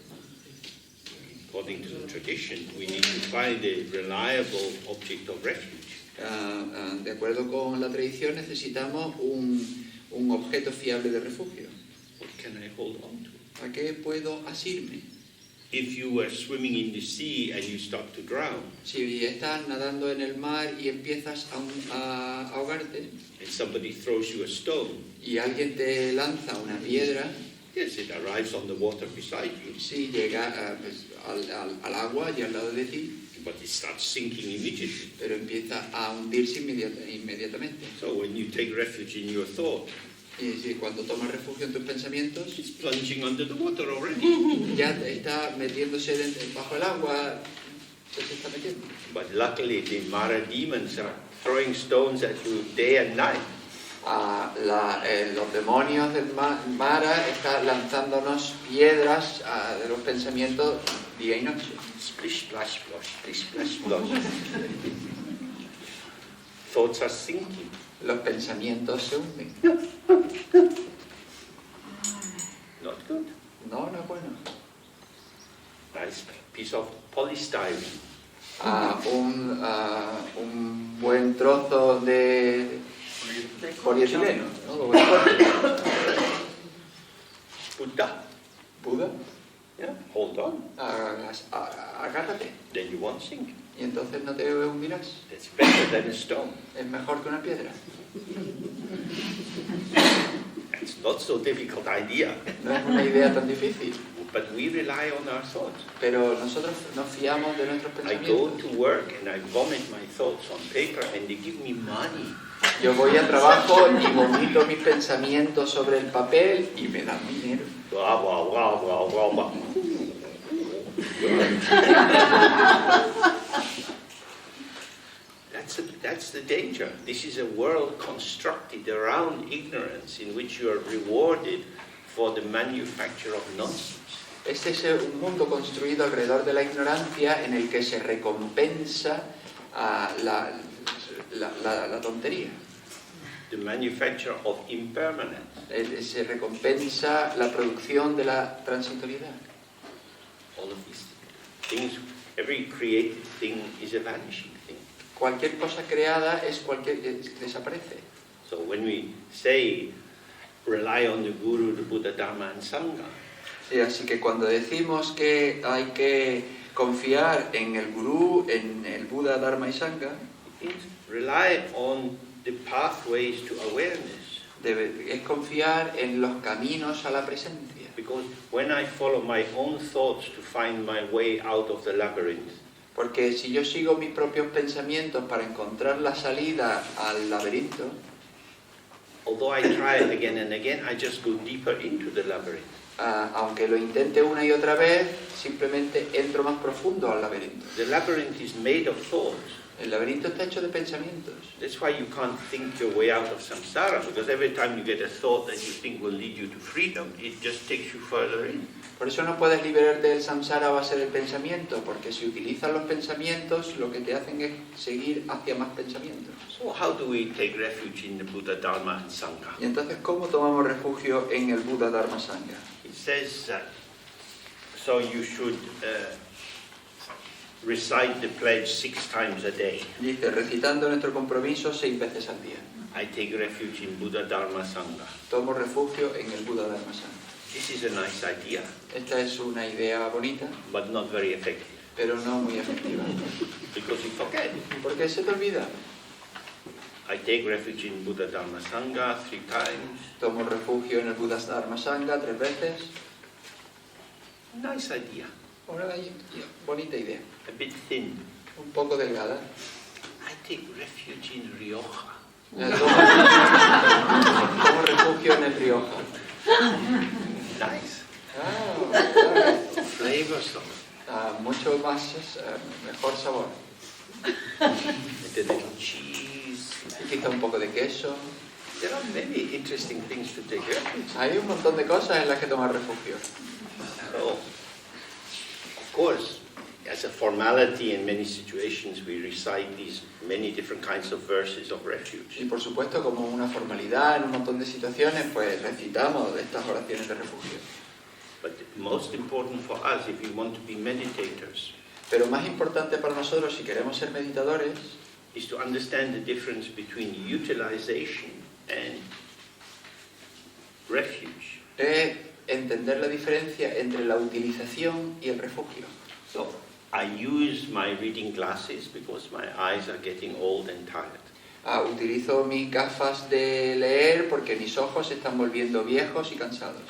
according to the tradition, we need to find a reliable object of refuge. De acuerdo con la tradición, necesitamos un objeto fiable de refugio. What can I hold on to? ¿A qué puedo asirme? If you were swimming in the sea and you start to drown, Si estás nadando en el mar y empiezas a ahogarte and somebody throws you a stone, y alguien te lanza una piedra, yes, it arrives on the water beside you, sí llega pues, al agua y al lado de ti, but it starts sinking immediately. pero empieza a hundirse inmediatamente. So when you take refuge in your thought, Y si cuando tomas refugio en tus pensamientos, it's plunging under the water already. ya está metiéndose bajo el agua, se está metiendo. But luckily, the Mara demons are throwing stones at you day and night. Los demonios del Mara están lanzándonos piedras de los pensamientos día y noche. Splish, splash, splosh, splish, splash, splosh. Thoughts are sinking. Los pensamientos se hunden. Not good. No, no es bueno. Nice piece of polystyrene. Un buen trozo de polietileno, ¿no? Buddha. Buda, Yeah, hold on. agárrate. Then you won't sink. Y entonces no te hundirás. That's better than a stone. Es mejor que una piedra. It's not so difficult idea. No es una idea tan difícil. But we rely on our thoughts. Pero nosotros nos fiamos de nuestros I go pensamientos. to work and I vomit my thoughts on paper and they give me money. Yo voy al trabajo y vomito mis pensamientos sobre el papel y me dan dinero. Blah, blah, blah, blah, blah, blah. That's the danger. This is a world constructed around ignorance in which you are rewarded for the manufacture of nonsense. Este es un mundo construido alrededor de la ignorancia en el que se recompensa la tontería. The manufacture of impermanence. Se recompensa la producción de la transitoriedad. All of these things, every created thing is a vanishing thing. Cualquier cosa creada desaparece. So when we say rely on the Guru, the Buddha, Dharma and Sangha, Sí, así que cuando decimos que hay que confiar en el Gurú, en el Buda, Dharma y Sangha, it means rely on the pathways to awareness. es confiar en los caminos a la presencia. Because when I follow my own thoughts to find my way out of the labyrinth, Porque si yo sigo mis propios pensamientos para encontrar la salida al laberinto, although I try it again and again, I just go deeper into the labyrinth. Aunque lo intente una y otra vez, simplemente entro más profundo al laberinto. The labyrinth is made of thoughts. El laberinto está hecho de pensamientos. That's why you can't think your way out of samsara, because every time you get a thought that you think will lead you to freedom, it just takes you further in. Por eso no puedes liberarte del samsara a base del pensamiento, porque si utilizas los pensamientos, lo que te hacen es seguir hacia más pensamientos. So how do we take refuge in the Buddha, Dharma and Sangha? Y entonces, ¿cómo tomamos refugio en el Buda, Dharma, Sangha? It says that so you should recite the pledge 6 times a day. Dice, recitando nuestro compromiso 6 veces al día. I take refuge in Buddha, Dharma, Sangha. Tomo refugio en el Buda, Dharma, Sangha. This is a nice idea, Esta es una idea bonita, but not very effective, pero no muy efectiva. because you forget. ¿Por qué se te olvida? I take refuge in Buddha, Dharma, Sangha 3 times. Tomo refugio en el Buda, Dharma, Sangha 3 veces. Nice idea, Una bonita idea, a bit thin. un poco delgada. I take refuge in Rioja. Tomo refugio en el Rioja. Nice. Claro. Flavorsome. Mucho más, mejor sabor. With a little cheese. Y quizá un poco de queso. There are many interesting things to take refuge. Hay un montón de cosas en las que tomar refugio. So, of course, as a formality in many situations, we recite these many different kinds of verses of refuge. Y por supuesto, como una formalidad en un montón de situaciones, pues recitamos estas oraciones de refugio. But most important for us, if we want to be meditators, Pero más importante para nosotros, si queremos ser meditadores, is to understand the difference between utilization and refuge. es entender la diferencia entre la utilización y el refugio. So I use my reading glasses because my eyes are getting old and tired. Utilizo mis gafas de leer porque mis ojos se están volviendo viejos y cansados.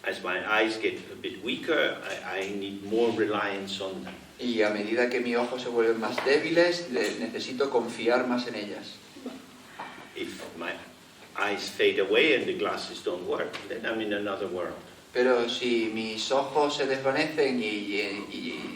As my eyes get a bit weaker, I need more reliance on them. Y a medida que mis ojos se vuelven más débiles, necesito confiar más en ellas. If my eyes fade away and the glasses don't work, then I'm in another world. Pero si mis ojos se desvanecen y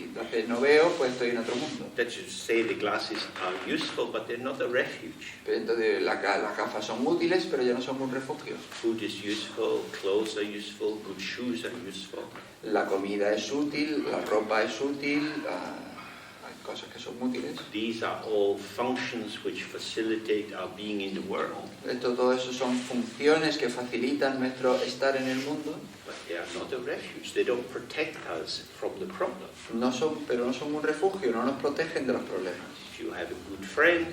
entonces no veo, pues estoy en otro mundo. That should say the glasses are useful, but they're not a refuge. Pero entonces las gafas son útiles, pero ya no son un refugio. Food is useful, clothes are useful, good shoes are useful. La comida es útil, la ropa es útil, hay cosas que son útiles. These are all functions which facilitate our being in the world. Todo eso son funciones que facilitan nuestro estar en el mundo. But they are not a refuge. They don't protect us from the problem. Pero no son un refugio, no nos protegen de los problemas. If you have a good friend,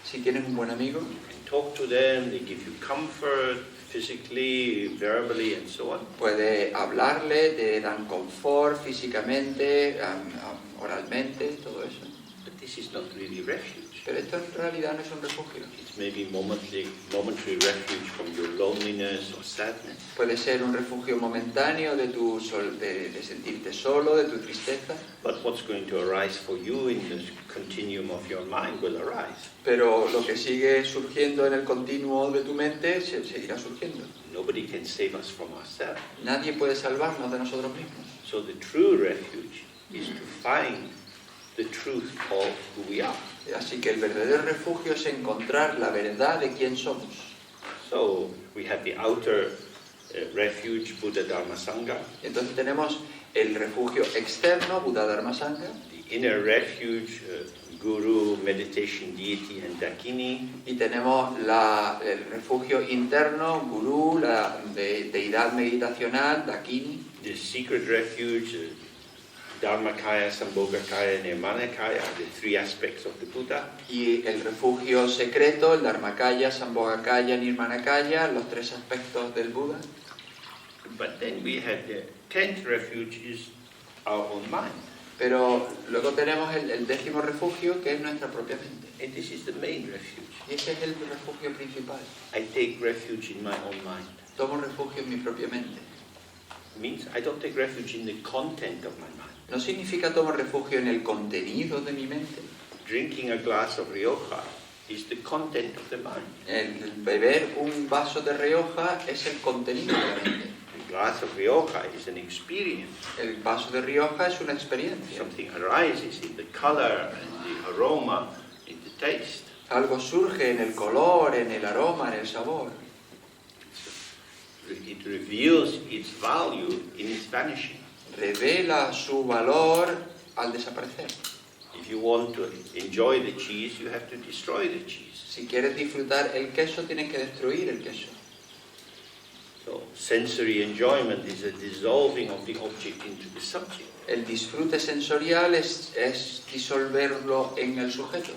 Si tienes un buen amigo, you can talk to them, they give you comfort, physically, verbally, and so on. puedes hablarle, te dan confort físicamente, oralmente, todo eso. But this is not really refuge. Pero esto en realidad no es un refugio. It's maybe momentary refuge from your loneliness or sadness. Puede ser un refugio momentáneo de sentirte solo, de tu tristeza. But what's going to arise for you in the continuum of your mind will arise. Pero lo que sigue surgiendo en el continuo de tu mente seguirá surgiendo. Nobody can save us from ourselves. Nadie puede salvarnos de nosotros mismos. So the true refuge is to find the truth of who we are. Así que el verdadero refugio es encontrar la verdad de quién somos. So we have the outer refuge, Buddha Dharma Sangha. Entonces tenemos el refugio externo, Buddha Dharma Sangha. The inner refuge, Guru, meditation, deity, and Dakini. Y tenemos el refugio interno, Gurú, la deidad meditacional, Dakini. The secret refuge, Dharmakaya, Sambhogakaya, Nirmanakaya, the three aspects of the Buddha. Y el refugio secreto, el Dharmakaya, Sambhogakaya, Nirmanakaya, los tres aspectos del Buda. But then we have the 10th refuge is our own mind. Pero luego tenemos el 10º refugio, que es nuestra propia mente. And this is the main refuge. Y ese es el refugio principal. I take refuge in my own mind. Tomo refugio en mi propia mente. It means I don't take refuge in the content of my mind. No significa tomo refugio en el contenido de mi mente. Drinking a glass of Rioja is the content of the mind. El beber un vaso de Rioja es el contenido de la mente. The glass of Rioja is an experience. El vaso de Rioja es una experiencia. Something arises in the color and the aroma, in the taste. Algo surge en el color, en el aroma, en el sabor. It reveals its value in its vanishing. Revela su valor al desaparecer. If you want to enjoy the cheese, you have to destroy the cheese. Si quieres disfrutar el queso, tienes que destruir el queso. So sensory enjoyment is a dissolving of the object into the subject. El disfrute sensorial es disolverlo en el sujeto.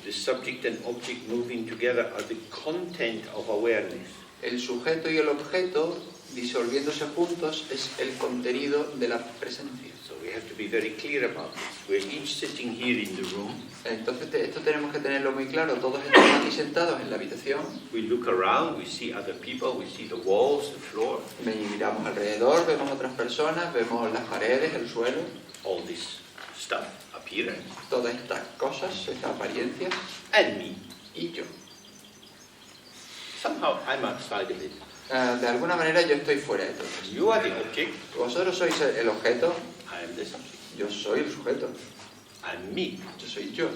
The subject and object moving together are the content of awareness. El sujeto y el objeto disolviéndose juntos es el contenido de la presencia. So we have to be very clear about this. We're each sitting here in the room. Entonces esto tenemos que tenerlo muy claro. Todos estamos aquí sentados en la habitación. We look around, we see other people, we see the walls, the floor. Miramos alrededor, vemos otras personas, vemos las paredes, el suelo. All this stuff, appearance. Todas estas cosas, estas apariencias. And me. Y yo. Somehow I'm outside of it. De alguna manera yo estoy fuera de todo esto. You are the object. Vosotros sois el objeto, I am the subject. yo soy el sujeto. I'm me. Yo soy yo.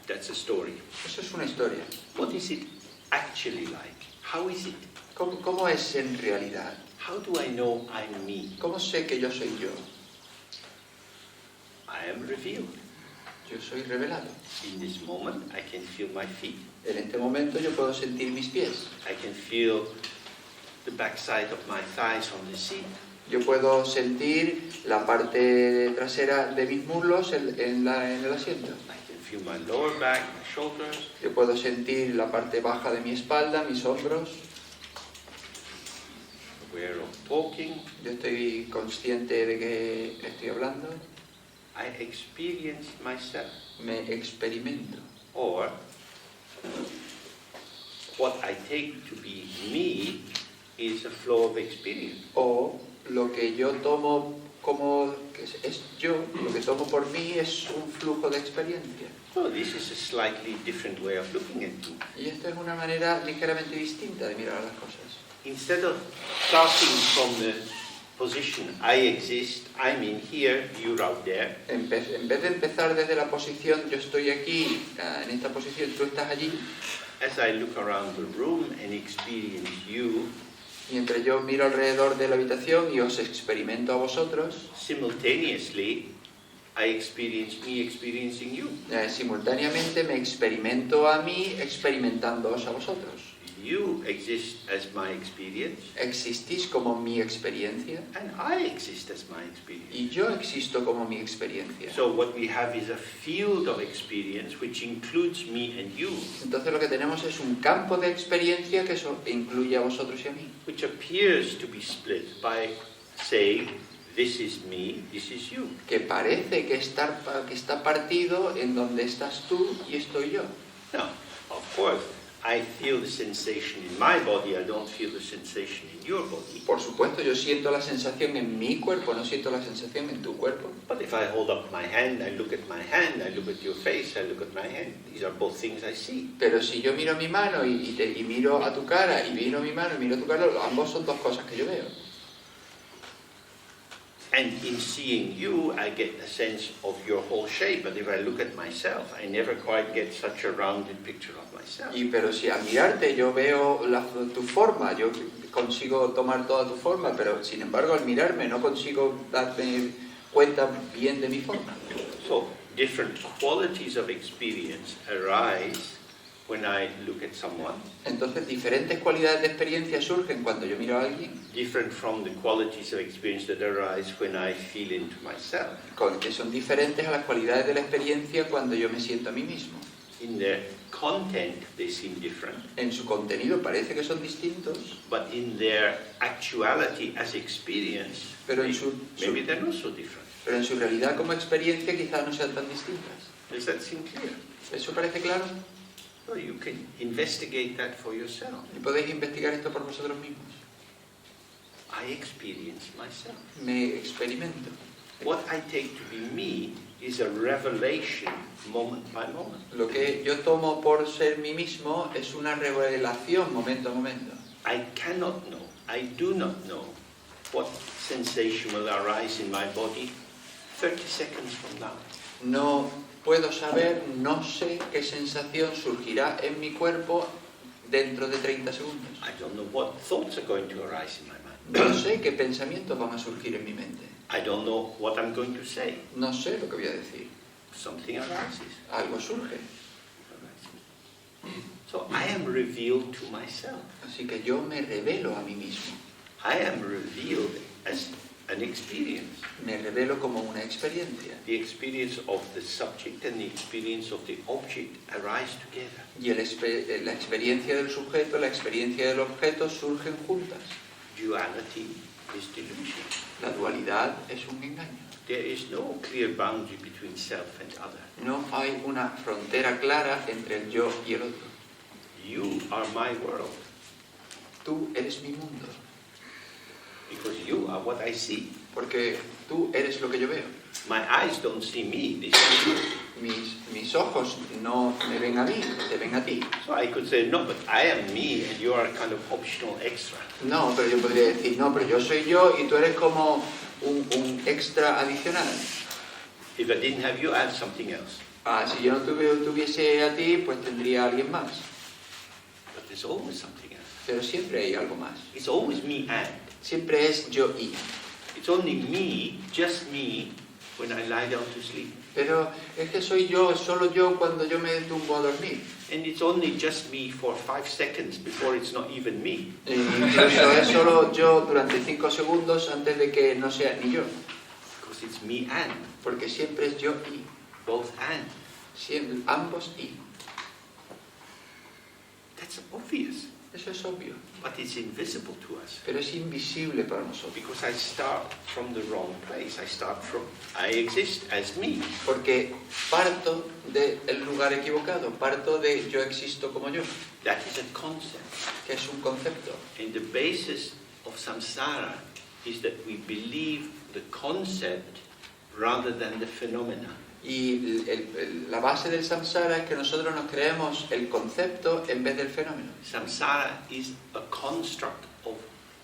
That's a story. Eso es una historia. What is it actually like? How is it? ¿Cómo es en realidad? How do I know I'm me? ¿Cómo sé que yo soy yo? I am revealed. Yo soy revelado. In this moment, I can feel my feet. En este momento yo puedo sentir mis pies. I can feel the backside of my thighs on the seat. Yo puedo sentir la parte trasera de mis muslos en el asiento. I can feel my lower back, my shoulders. Yo puedo sentir la parte baja de mi espalda, mis hombros. aware of talking. Yo estoy consciente de que estoy hablando. I experience myself. Me experimento. Or what I take to be me is a flow of experience. O lo que yo tomo como que es yo, lo que tomo por mí es un flujo de experiencia. So this is a slightly different way of looking at things. Y esta es una manera ligeramente distinta de mirar las cosas. Instead of starting from the position I exist, I'm in here, you're out there. En vez de empezar desde la posición yo estoy aquí, en esta posición, tú estás allí, As I look around the room and experience you, mientras yo miro alrededor de la habitación y os experimento a vosotros, simultaneously I experience me experiencing you. Simultáneamente me experimento a mí experimentándoos a vosotros. You exist as my experience, Existís como mi experiencia and I exist as my experience. y yo existo como mi experiencia. So what we have is a field of experience which includes me and you, Entonces lo que tenemos es un campo de experiencia que incluye a vosotros y a mí, which appears to be split by saying, this is me, this is you. que parece que está partido en donde estás tú y estoy yo. Now, of course, I feel the sensation in my body, I don't feel the sensation in your body. Por supuesto, yo siento la sensación en mi cuerpo, no siento la sensación en tu cuerpo. But if I hold up my hand, I look at my hand, I look at your face, I look at my hand. These are both things I see. Pero si yo miro mi mano y miro a tu cara, y miro mi mano y miro tu cara, ambos son dos cosas que yo veo. And in seeing you, I get a sense of your whole shape. But if I look at myself, I never quite get such a rounded picture of myself. Pero si al mirarte yo veo tu forma, yo consigo tomar toda tu forma, pero sin embargo al mirarme no consigo darme cuenta bien de mi forma. So different qualities of experience arise when I look at someone, Entonces diferentes cualidades de experiencia surgen cuando yo miro a alguien, different from the qualities of experience that arise when I feel into myself. que son diferentes a las cualidades de la experiencia cuando yo me siento a mí mismo. In their content, they seem different, En su contenido parece que son distintos, but in their actuality as experience, pero maybe they're not so different. pero en su realidad como experiencia quizás no sean tan distintas. Does that seem clear? ¿Eso parece claro? So you can investigate that for yourself. Y podéis investigar esto por vosotros mismos. I experience myself. Me experimento. What I take to be me is a revelation moment by moment. Lo que yo tomo por ser mí mismo es una revelación momento a momento. I cannot know, I do not know what sensation will arise in my body 30 seconds from now. No puedo saber, no sé qué sensación surgirá en mi cuerpo dentro de 30 segundos. I don't know what thoughts are going to arise in my mind. No sé qué pensamientos van a surgir en mi mente. I don't know what I'm going to say. No sé lo que voy a decir. Something arises. Algo surge. So I am revealed to myself. Así que yo me revelo a mí mismo. I am revealed as an experience. Me revelo como una experiencia. The experience of the subject and the experience of the object arise together. Y la experiencia del sujeto, la experiencia del objeto surgen juntas. Duality is delusion. La dualidad es un engaño. There is no clear boundary between self and other. No hay una frontera clara entre el yo y el otro. You are my world Tú eres mi mundo, because you are what I see. porque tú eres lo que yo veo. My eyes don't see me, they see you. Mis ojos no me ven a mí, te ven a ti. So I could say, no, but I am me and you are kind of optional extra. No, pero yo podría decir, no, pero yo soy yo y tú eres como un extra adicional. If I didn't have you, I have something else. Si yo no tuviese a ti, pues tendría a alguien más. But there's always something else. Pero siempre hay algo más. It's always me and. Siempre es yo y. It's only me, just me, when I lie down to sleep. Pero es que soy yo, solo yo cuando yo me tumbo a dormir. And it's only just me for 5 seconds before it's not even me. Incluso es solo yo durante 5 segundos antes de que no sea ni yo. Because it's me and. Porque siempre es yo y. Both and. Siempre, ambos y. That's obvious. Eso es obvio, but it's invisible to us. pero es invisible para nosotros. Because I start from the wrong place. I exist as me. Porque parto del lugar equivocado, parto de yo existo como yo, That is a concept. que es un concepto. And the basis of samsara is that we believe the concept rather than the phenomena. Y la base del samsara es que nosotros nos creemos el concepto en vez del fenómeno. Samsara is a construct of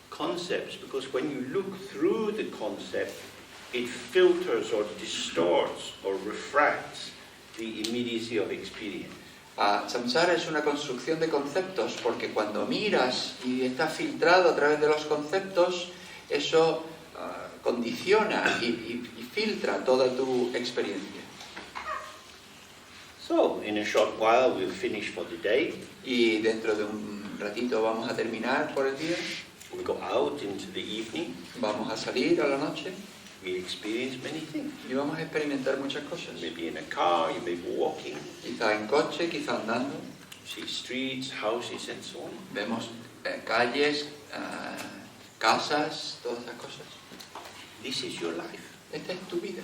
concepts because when you look through the concept, it filters or distorts or refracts the immediacy of experience. Samsara es una construcción de conceptos porque cuando miras y está filtrado a través de los conceptos, eso condiciona y filtra toda tu experiencia. So, in a short while we'll finish for the day. Y dentro de un ratito vamos a terminar por el día. We'll go out into the evening. Vamos a salir a la noche We'll experience many things. y vamos a experimentar muchas cosas. Maybe in a car, you may be walking, Quizá en coche, quizá andando. see streets, houses and so on. Vemos calles, casas, todas esas cosas. This is your life. Esta es tu vida.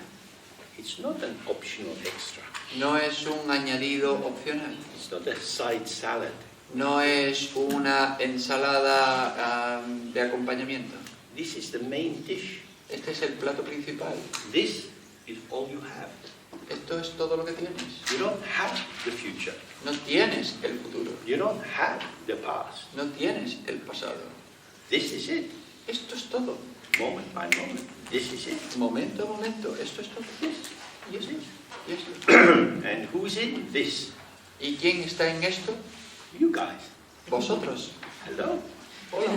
It's not an optional extra. No es un añadido opcional. It's not a side salad. No es una ensalada de acompañamiento. This is the main dish. Este es el plato principal. This is all you have. Esto es todo lo que tienes. You don't have the future. No tienes el futuro. You don't have the past. No tienes el pasado. This is it. Esto es todo. Moment by moment. This is it. Momento a momento. Esto es todo. This. Y esto. Y esto. And who's in this? ¿Y quién está en esto? You guys. Vosotros. Hello. Hola.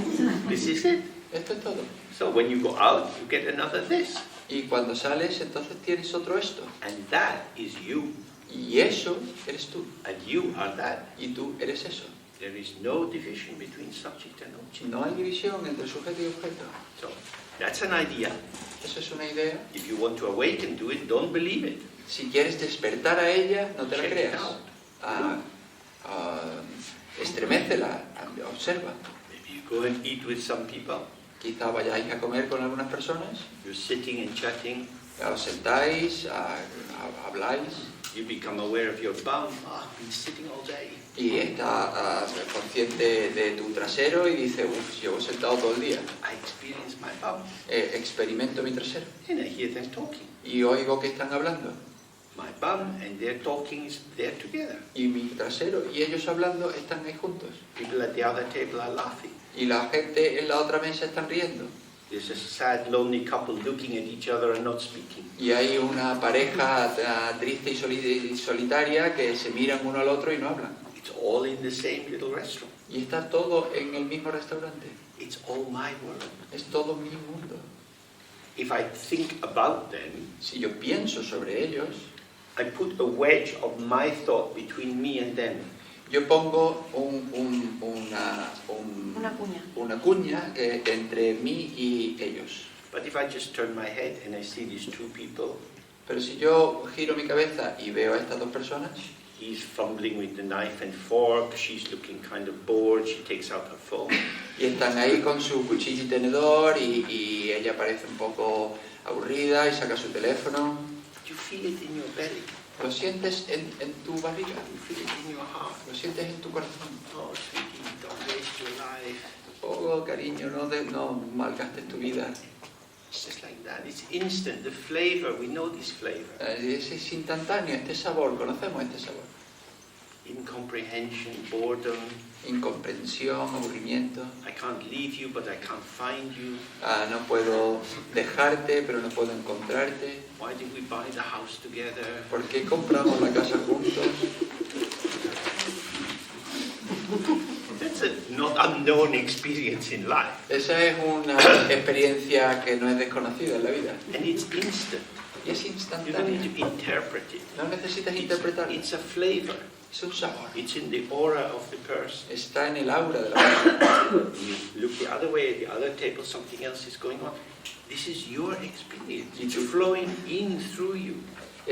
This is it. Esto es todo. So when you go out, you get another this. Y cuando sales, entonces tienes otro esto. And that is you. Y eso eres tú. And you are that. Y tú eres eso. There is no division between subject and object. No hay división entre sujeto y objeto. So that's an idea. Eso es una idea. If you want to awaken to it, don't believe it. Si quieres despertar a ella, no te la Check it creas. out. Estremecela, observa. Maybe you go and eat with some people. Quizá vayáis a comer con algunas personas, You're sitting and chatting. os sentáis, habláis You become aware of your bum. Oh, I've been sitting all day. y está consciente de tu trasero y dice, uff, llevo sentado todo el día. I experience my bum. Experimento mi trasero And I hear them talking. y oigo que están hablando. My bum and their talking is there together. Y mi trasero y ellos hablando están ahí juntos. People at the other table are laughing. Y la gente en la otra mesa están riendo. There's a sad, lonely couple looking at each other and not speaking. Y hay una pareja triste y solitaria que se miran uno al otro y no hablan. It's all in the same little restaurant. Y está todo en el mismo restaurante. It's all my world. Es todo mi mundo. If I think about them, Si yo pienso sobre ellos, I put a wedge of my thought between me and them. yo pongo una cuña entre mí y ellos. But if I just turn my head and I see these two people, Pero si yo giro mi cabeza y veo a estas dos personas, he's fumbling with the knife and fork, she's looking kind of bored, she takes out her phone. y están ahí con su cuchillo y tenedor y ella parece un poco aburrida y saca su teléfono. You feel it in your belly. Lo sientes en tu barriga, You feel it in your heart. lo sientes en tu corazón. Oh, sweetie, don't waste your life. Oh, cariño, no malgastes tu vida. It's just like that. It's instant. The flavor, we know this flavor. Es instantáneo, este sabor, conocemos este sabor. Incomprehension, boredom. Incomprensión, aburrimiento. I can't leave you, but I can't find you. No puedo dejarte, pero no puedo encontrarte. Why did we buy the house together? ¿Por qué compramos la casa juntos? That's a not unknown experience in life. Esa es una experiencia que no es desconocida en la vida. And it's instant. Y es You don't instantánea. need to interpret it. No necesitas interpretarlo. It's a flavor. Es un sabor. It's in the aura of the person. Está en el aura de la persona. You look the other way, at the other table, something else is going on. This is your experience. It's You- flowing in through you.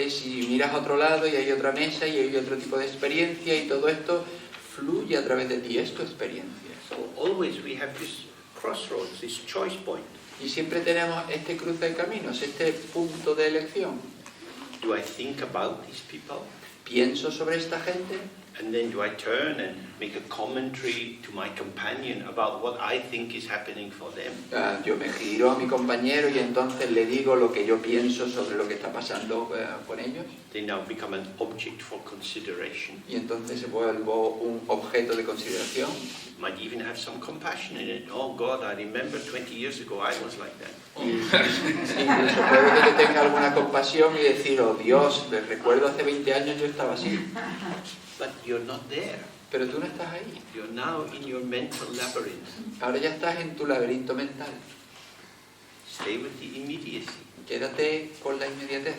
Si miras a otro lado y hay otra mesa y hay otro tipo de experiencia y todo esto fluye a través de ti, es tu experiencia. So always we have this crossroads, this choice point. Y siempre tenemos este cruce de caminos, este punto de elección. Do I think about these people? ¿Pienso sobre esta gente? And then do I turn and make a commentary to my companion about what I think is happening for them? Yo me giro a mi compañero y entonces le digo lo que yo pienso sobre lo que está pasando con ellos. They now become an object for consideration. Y entonces se vuelvo un objeto de consideración. Might even have some compassion in it. Oh God, I remember 20 years ago I was like that. Incluso puede que tenga alguna compasión y decir, oh Dios, recuerdo hace 20 años yo estaba así. But you're not there. Pero tú no estás ahí. You're now in your mental labyrinth. Ahora ya estás en tu laberinto mental. Stay with the immediacy. Quédate con la inmediatez.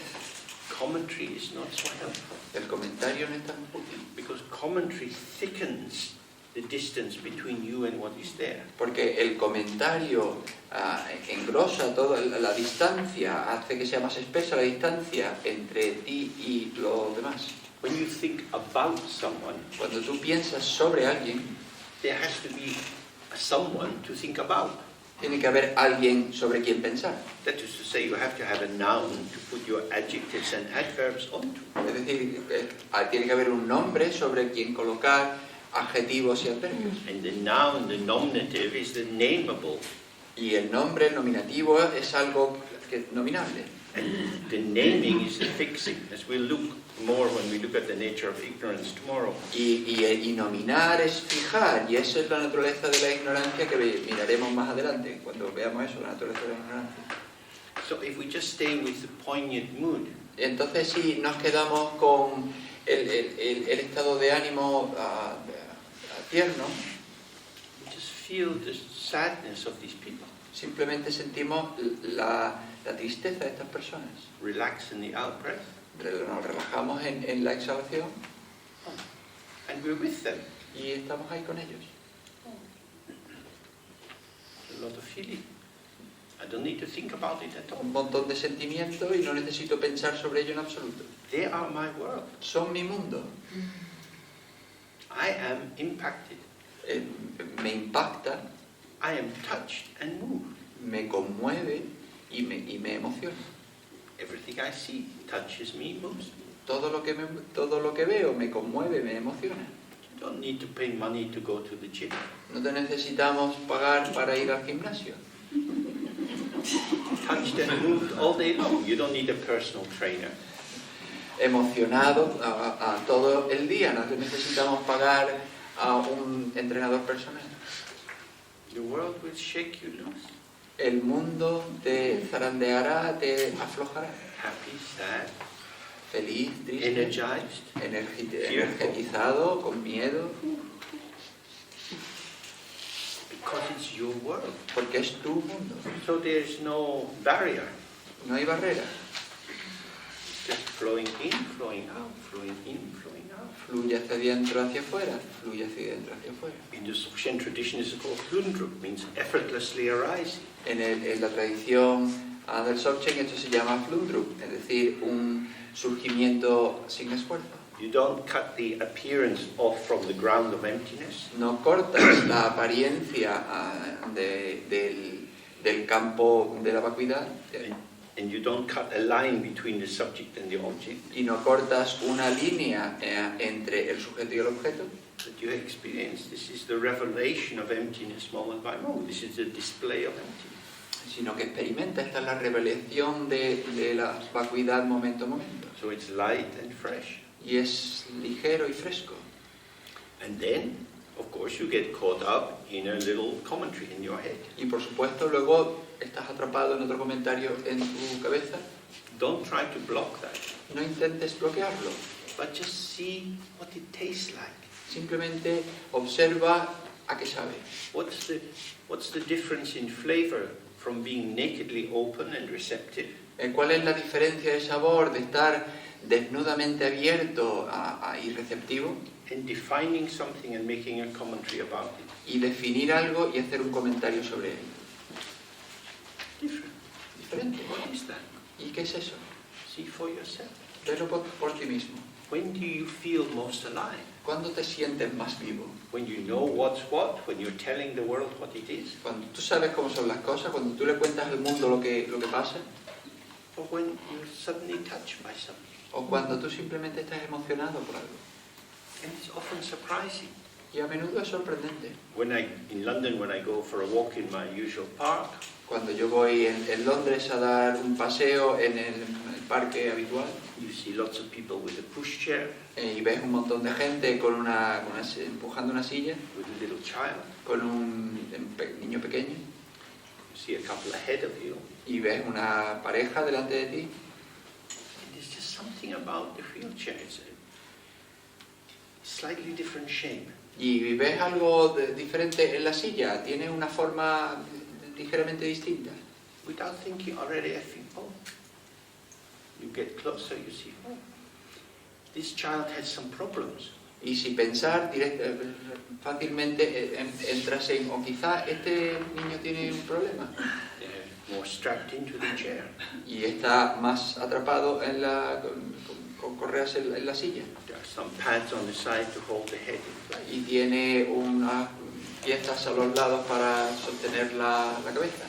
Commentary is not so helpful. El comentario no es tan útil. Because commentary thickens the distance between you and what is there. Porque el comentario engrosa toda la distancia, hace que sea más espesa la distancia entre ti y los demás. When you think about someone, Cuando tú piensas sobre alguien, there has to be someone to think about. tiene que haber alguien sobre quien pensar. That is to say, you have to have a noun to put your adjectives and adverbs onto. Es decir, tiene que haber un nombre sobre quien colocar adjetivos y adverbios. And the noun, the nominative, is the nameable. Y el nombre, el nominativo, es algo nominable. And the naming is the fixing, as we'll look more when we look at the nature of ignorance tomorrow. Y nominar es fijar, y esa es la naturaleza de la ignorancia que miraremos más adelante, cuando veamos eso, la naturaleza de la ignorancia. So if we just stay with the poignant mood, Entonces, si nos quedamos con el estado de ánimo tierno, we just feel the sadness of these people. simplemente sentimos la tristeza de estas personas. Relax in the out-breath, Nos relajamos en la exhalación and we're with them. y estamos ahí con ellos. A lot of feeling. I don't need to think about it at all. Un montón de sentimientos y no necesito pensar sobre ello en absoluto. They are my world. Son mi mundo. I am impacted. Me impacta, I am touched and moved. me conmueve y me emociona. Everything I see touches me, moves me. Todo lo que veo me conmueve, me emociona. You don't need to pay money to go to the gym. No te necesitamos pagar para ir al gimnasio. Touched and moved all day long. You don't need a personal trainer. Emocionado a todo el día, no te necesitamos pagar a un entrenador personal. The world will shake you loose. El mundo te zarandeará, te aflojará. Happy, sad, Feliz, triste, energized. energizado, con miedo, Because it's your world. porque es tu mundo. So there's no barrier. No hay barreras. It's just flowing in, flowing out, flowing in, flowing out. Fluye hacia adentro, hacia afuera. Fluye hacia adentro, hacia afuera. In the Dzogchen tradition, it's called Flundrup, means effortlessly arising. En la tradición del Dzogchen esto se llama Flundrup, es decir, un surgimiento sin esfuerzo. You don't cut the appearance off from the ground of emptiness. No cortas la apariencia del campo de la vacuidad And you don't cut a line between the subject and the object. y no cortas una línea entre el sujeto y el objeto. That you experience. This is the revelation of emptiness moment by moment. This is the display of emptiness. Sino que experimenta, esta es la revelación de la vacuidad momento a momento. So it's light and fresh. Y es ligero y fresco. And then, of course, you get caught up in a little commentary in your head. Y por supuesto luego estás atrapado en otro comentario en tu cabeza. Don't try to block that, No intentes bloquearlo. but just see what it tastes like. Simplemente observa a qué sabe. What's the difference in flavor from being nakedly open and receptive ¿Cuál es la diferencia de sabor de estar desnudamente abierto y receptivo and defining something and making a commentary about it? y definir algo y hacer un comentario sobre él? Different. Diferente. What is that? ¿Y qué es eso? See for yourself. Velo por ti mismo. When do you feel most alive? ¿Cuándo te sientes más vivo? When you know what's what, when you're telling the world what it is, Cuando tú sabes cómo son las cosas, cuando tú le cuentas al mundo lo que pasa, or when you're suddenly touched by something. o cuando tú simplemente estás emocionado por algo. And it's often surprising. Y a menudo es sorprendente. In London, when I go for a walk in my usual park, Cuando yo voy en Londres a dar un paseo en el parque habitual, you see lots of people with a pushchair, y ves un montón de gente empujando una silla, with a little child. con un niño pequeño, You see a couple ahead of you. y ves una pareja delante de ti, And there's just something about the wheelchair. It's a slightly different shape. y ves algo diferente en la silla, tiene una forma ligeramente distinta. Without thinking already, I think, oh, you get closer, you see, oh, this child has some problems. Y sin pensar fácilmente entras en, o quizá este niño tiene un problema They're more strapped into the chair. y está más atrapado con correas en la silla. There are some pads on the side to hold the head in place. Y tiene unas piezas a los lados para sostener la cabeza.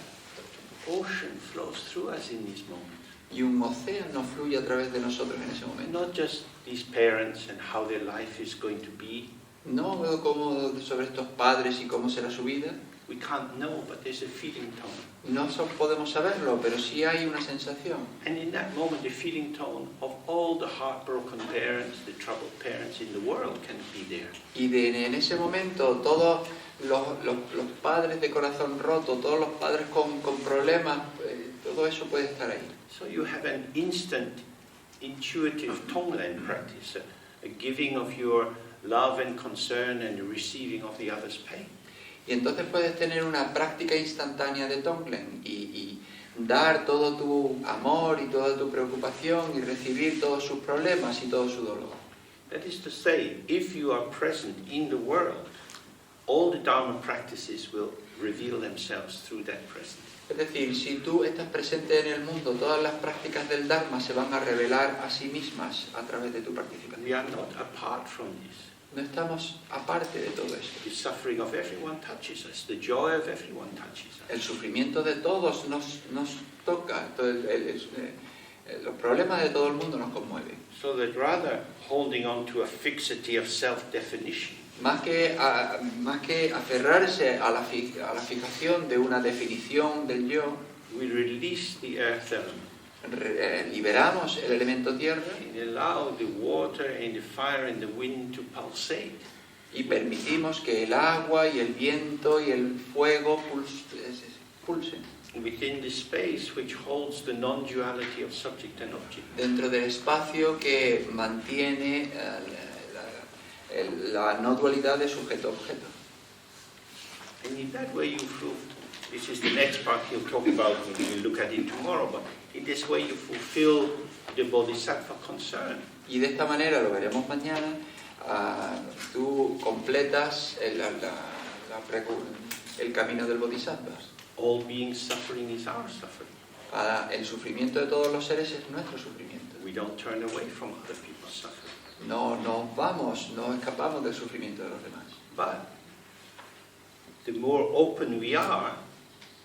Ocean flows through us in these moments. Y un océano fluye a través de nosotros en ese momento. Not just these parents and how their life is going to be. No veo cómo sobre estos padres y cómo será su vida. We can't know, but there's a feeling tone. No podemos saberlo, pero sí hay una sensación. And in that moment, the feeling tone of all the heartbroken parents, the troubled parents in the world can be there. Y en ese momento todos los padres de corazón roto, todos los padres con problemas, todo eso puede estar ahí. So you have an instant, intuitive tonglen practice, a giving of your love and concern and a receiving of the other's pain. Y entonces puedes tener una práctica instantánea de Tonglen y dar todo tu amor y toda tu preocupación y recibir todos sus problemas y todo su dolor. That is to say, if you are present in the world, all the Dharma practices will reveal themselves through that presence. Es decir, si tú estás presente en el mundo, todas las prácticas del Dharma se van a revelar a sí mismas a través de tu participación. We are not apart from this. No estamos aparte de todo eso. The suffering of everyone touches us. The joy of everyone touches us. El sufrimiento de todos nos toca, los problemas de todo el mundo nos conmueven. So that rather holding on to a fixity of self-definition, Más que aferrarse a la fijación de una definición del yo, we release the earth element liberamos el elemento tierra and allow the water and the fire and the wind to pulsate. y permitimos que el agua y el viento y el fuego pulsen Within the space which holds the non-duality of subject and object. dentro del espacio que mantiene la no dualidad de sujeto-objeto. And in that way you feel, this is the next part he'll talk about, we will look at it tomorrow, but in this way you fulfill the bodhisattva concern. Y de esta manera, lo veremos mañana, tú completas el camino del bodhisattva. All beings suffering is our suffering. El sufrimiento de todos los seres es nuestro sufrimiento. We don't turn away from other people's suffering. No escapamos del sufrimiento de los demás. But the more open we are,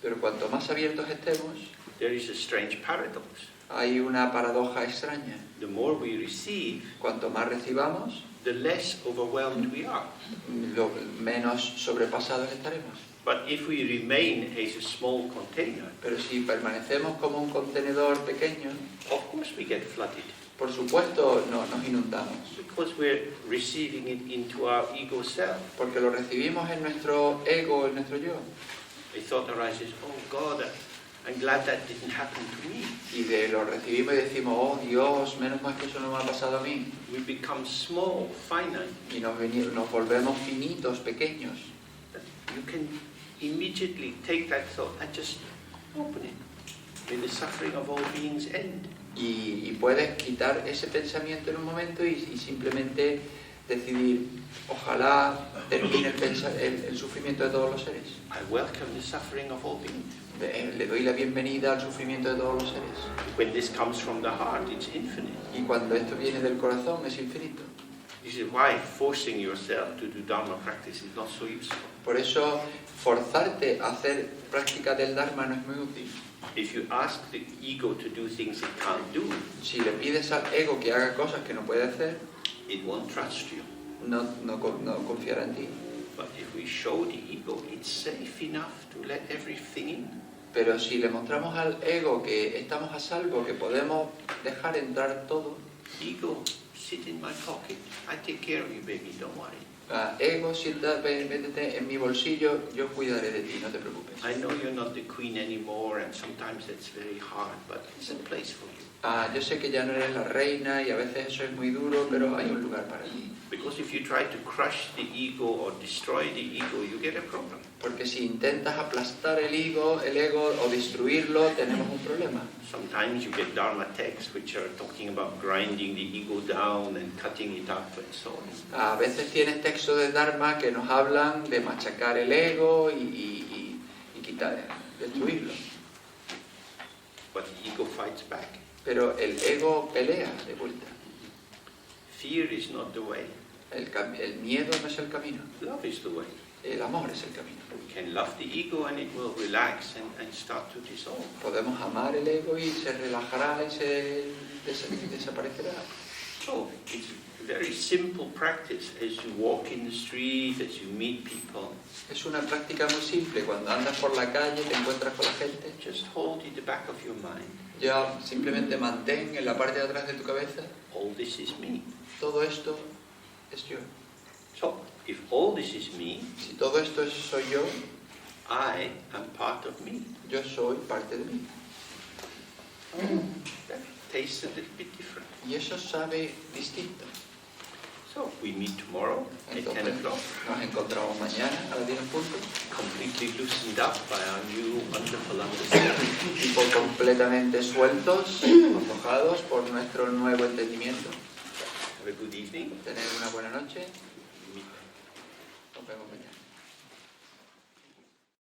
Pero cuanto más abiertos estemos, there is a strange paradox. hay una paradoja extraña. The more we receive, Cuanto más recibamos, the less overwhelmed we are. lo menos sobrepasados estaremos. But if we remain as a small container, Pero si permanecemos como un contenedor pequeño, of course we get flooded, por supuesto nos inundamos. because we're receiving it into our ego self. Porque lo recibimos en nuestro ego, en nuestro yo. A thought arises, oh God, I'm glad that didn't happen to me. Y lo recibimos y decimos, oh Dios, menos mal que eso no me ha pasado a mí. We become small, finite. Y nos volvemos finitos, pequeños. You can immediately take that thought and just open it. May the suffering of all beings end. Y puedes quitar ese pensamiento en un momento y simplemente decidir, ojalá termine el sufrimiento de todos los seres. I welcome the suffering of all beings. Le doy la bienvenida al sufrimiento de todos los seres. When this comes from the heart, it's infinite. Y cuando esto viene del corazón es infinito. This is why forcing yourself to do Dharma practice is not so useful. Por eso, forzarte a hacer práctica del Dharma no es muy útil. If you ask the ego to do things it can't do, Si le pides al ego que haga cosas que no puede hacer, it won't trust you. no confiará en ti. But if we show the ego it's safe enough to let everything in, Pero si le mostramos al ego que estamos a salvo, que podemos dejar entrar todo, ego, sit in my pocket. I take care of you, baby. Don't worry. ego, métete en mi bolsillo, yo cuidaré de ti, no te preocupes. I know you're not the queen anymore, and sometimes that's very hard, but there's a place for you. Yo sé que ya no eres la reina y a veces eso es muy duro, pero hay un lugar para ti. Because if you try to crush the ego or destroy the ego, you get a problem. Porque si intentas aplastar el ego o destruirlo, tenemos un problema. Sometimes you get Dharma texts which are talking about grinding the ego down and cutting it up and so on. A veces tienes textos de Dharma que nos hablan de machacar el ego y destruirlo. But the ego fights back. Pero el ego pelea de vuelta. Fear is not the way. El miedo no es el camino. Love is the way. El amor es el camino. We can love the ego and it will relax and start to dissolve. Podemos amar el ego y se relajará y se desaparecerá. So it's a very simple practice as you walk in the street, as you meet people. Es una práctica muy simple. Cuando andas por la calle, te encuentras con la gente. Just hold in the back of your mind. Ya simplemente mantén en la parte de atrás de tu cabeza. All this is me. Todo esto es yo. So if all this is me, Si todo esto soy yo, I am part of me. yo soy parte de mí. That tastes a little bit different. Y eso sabe distinto. So we meet tomorrow at 10 Entonces, o'clock, nos encontramos mañana a las 10 en punto. completely loosened up by our new wonderful understanding. Tipo completamente sueltos, aflojados por nuestro nuevo entendimiento. Have a good evening. Tener una buena noche. Nos vemos mañana.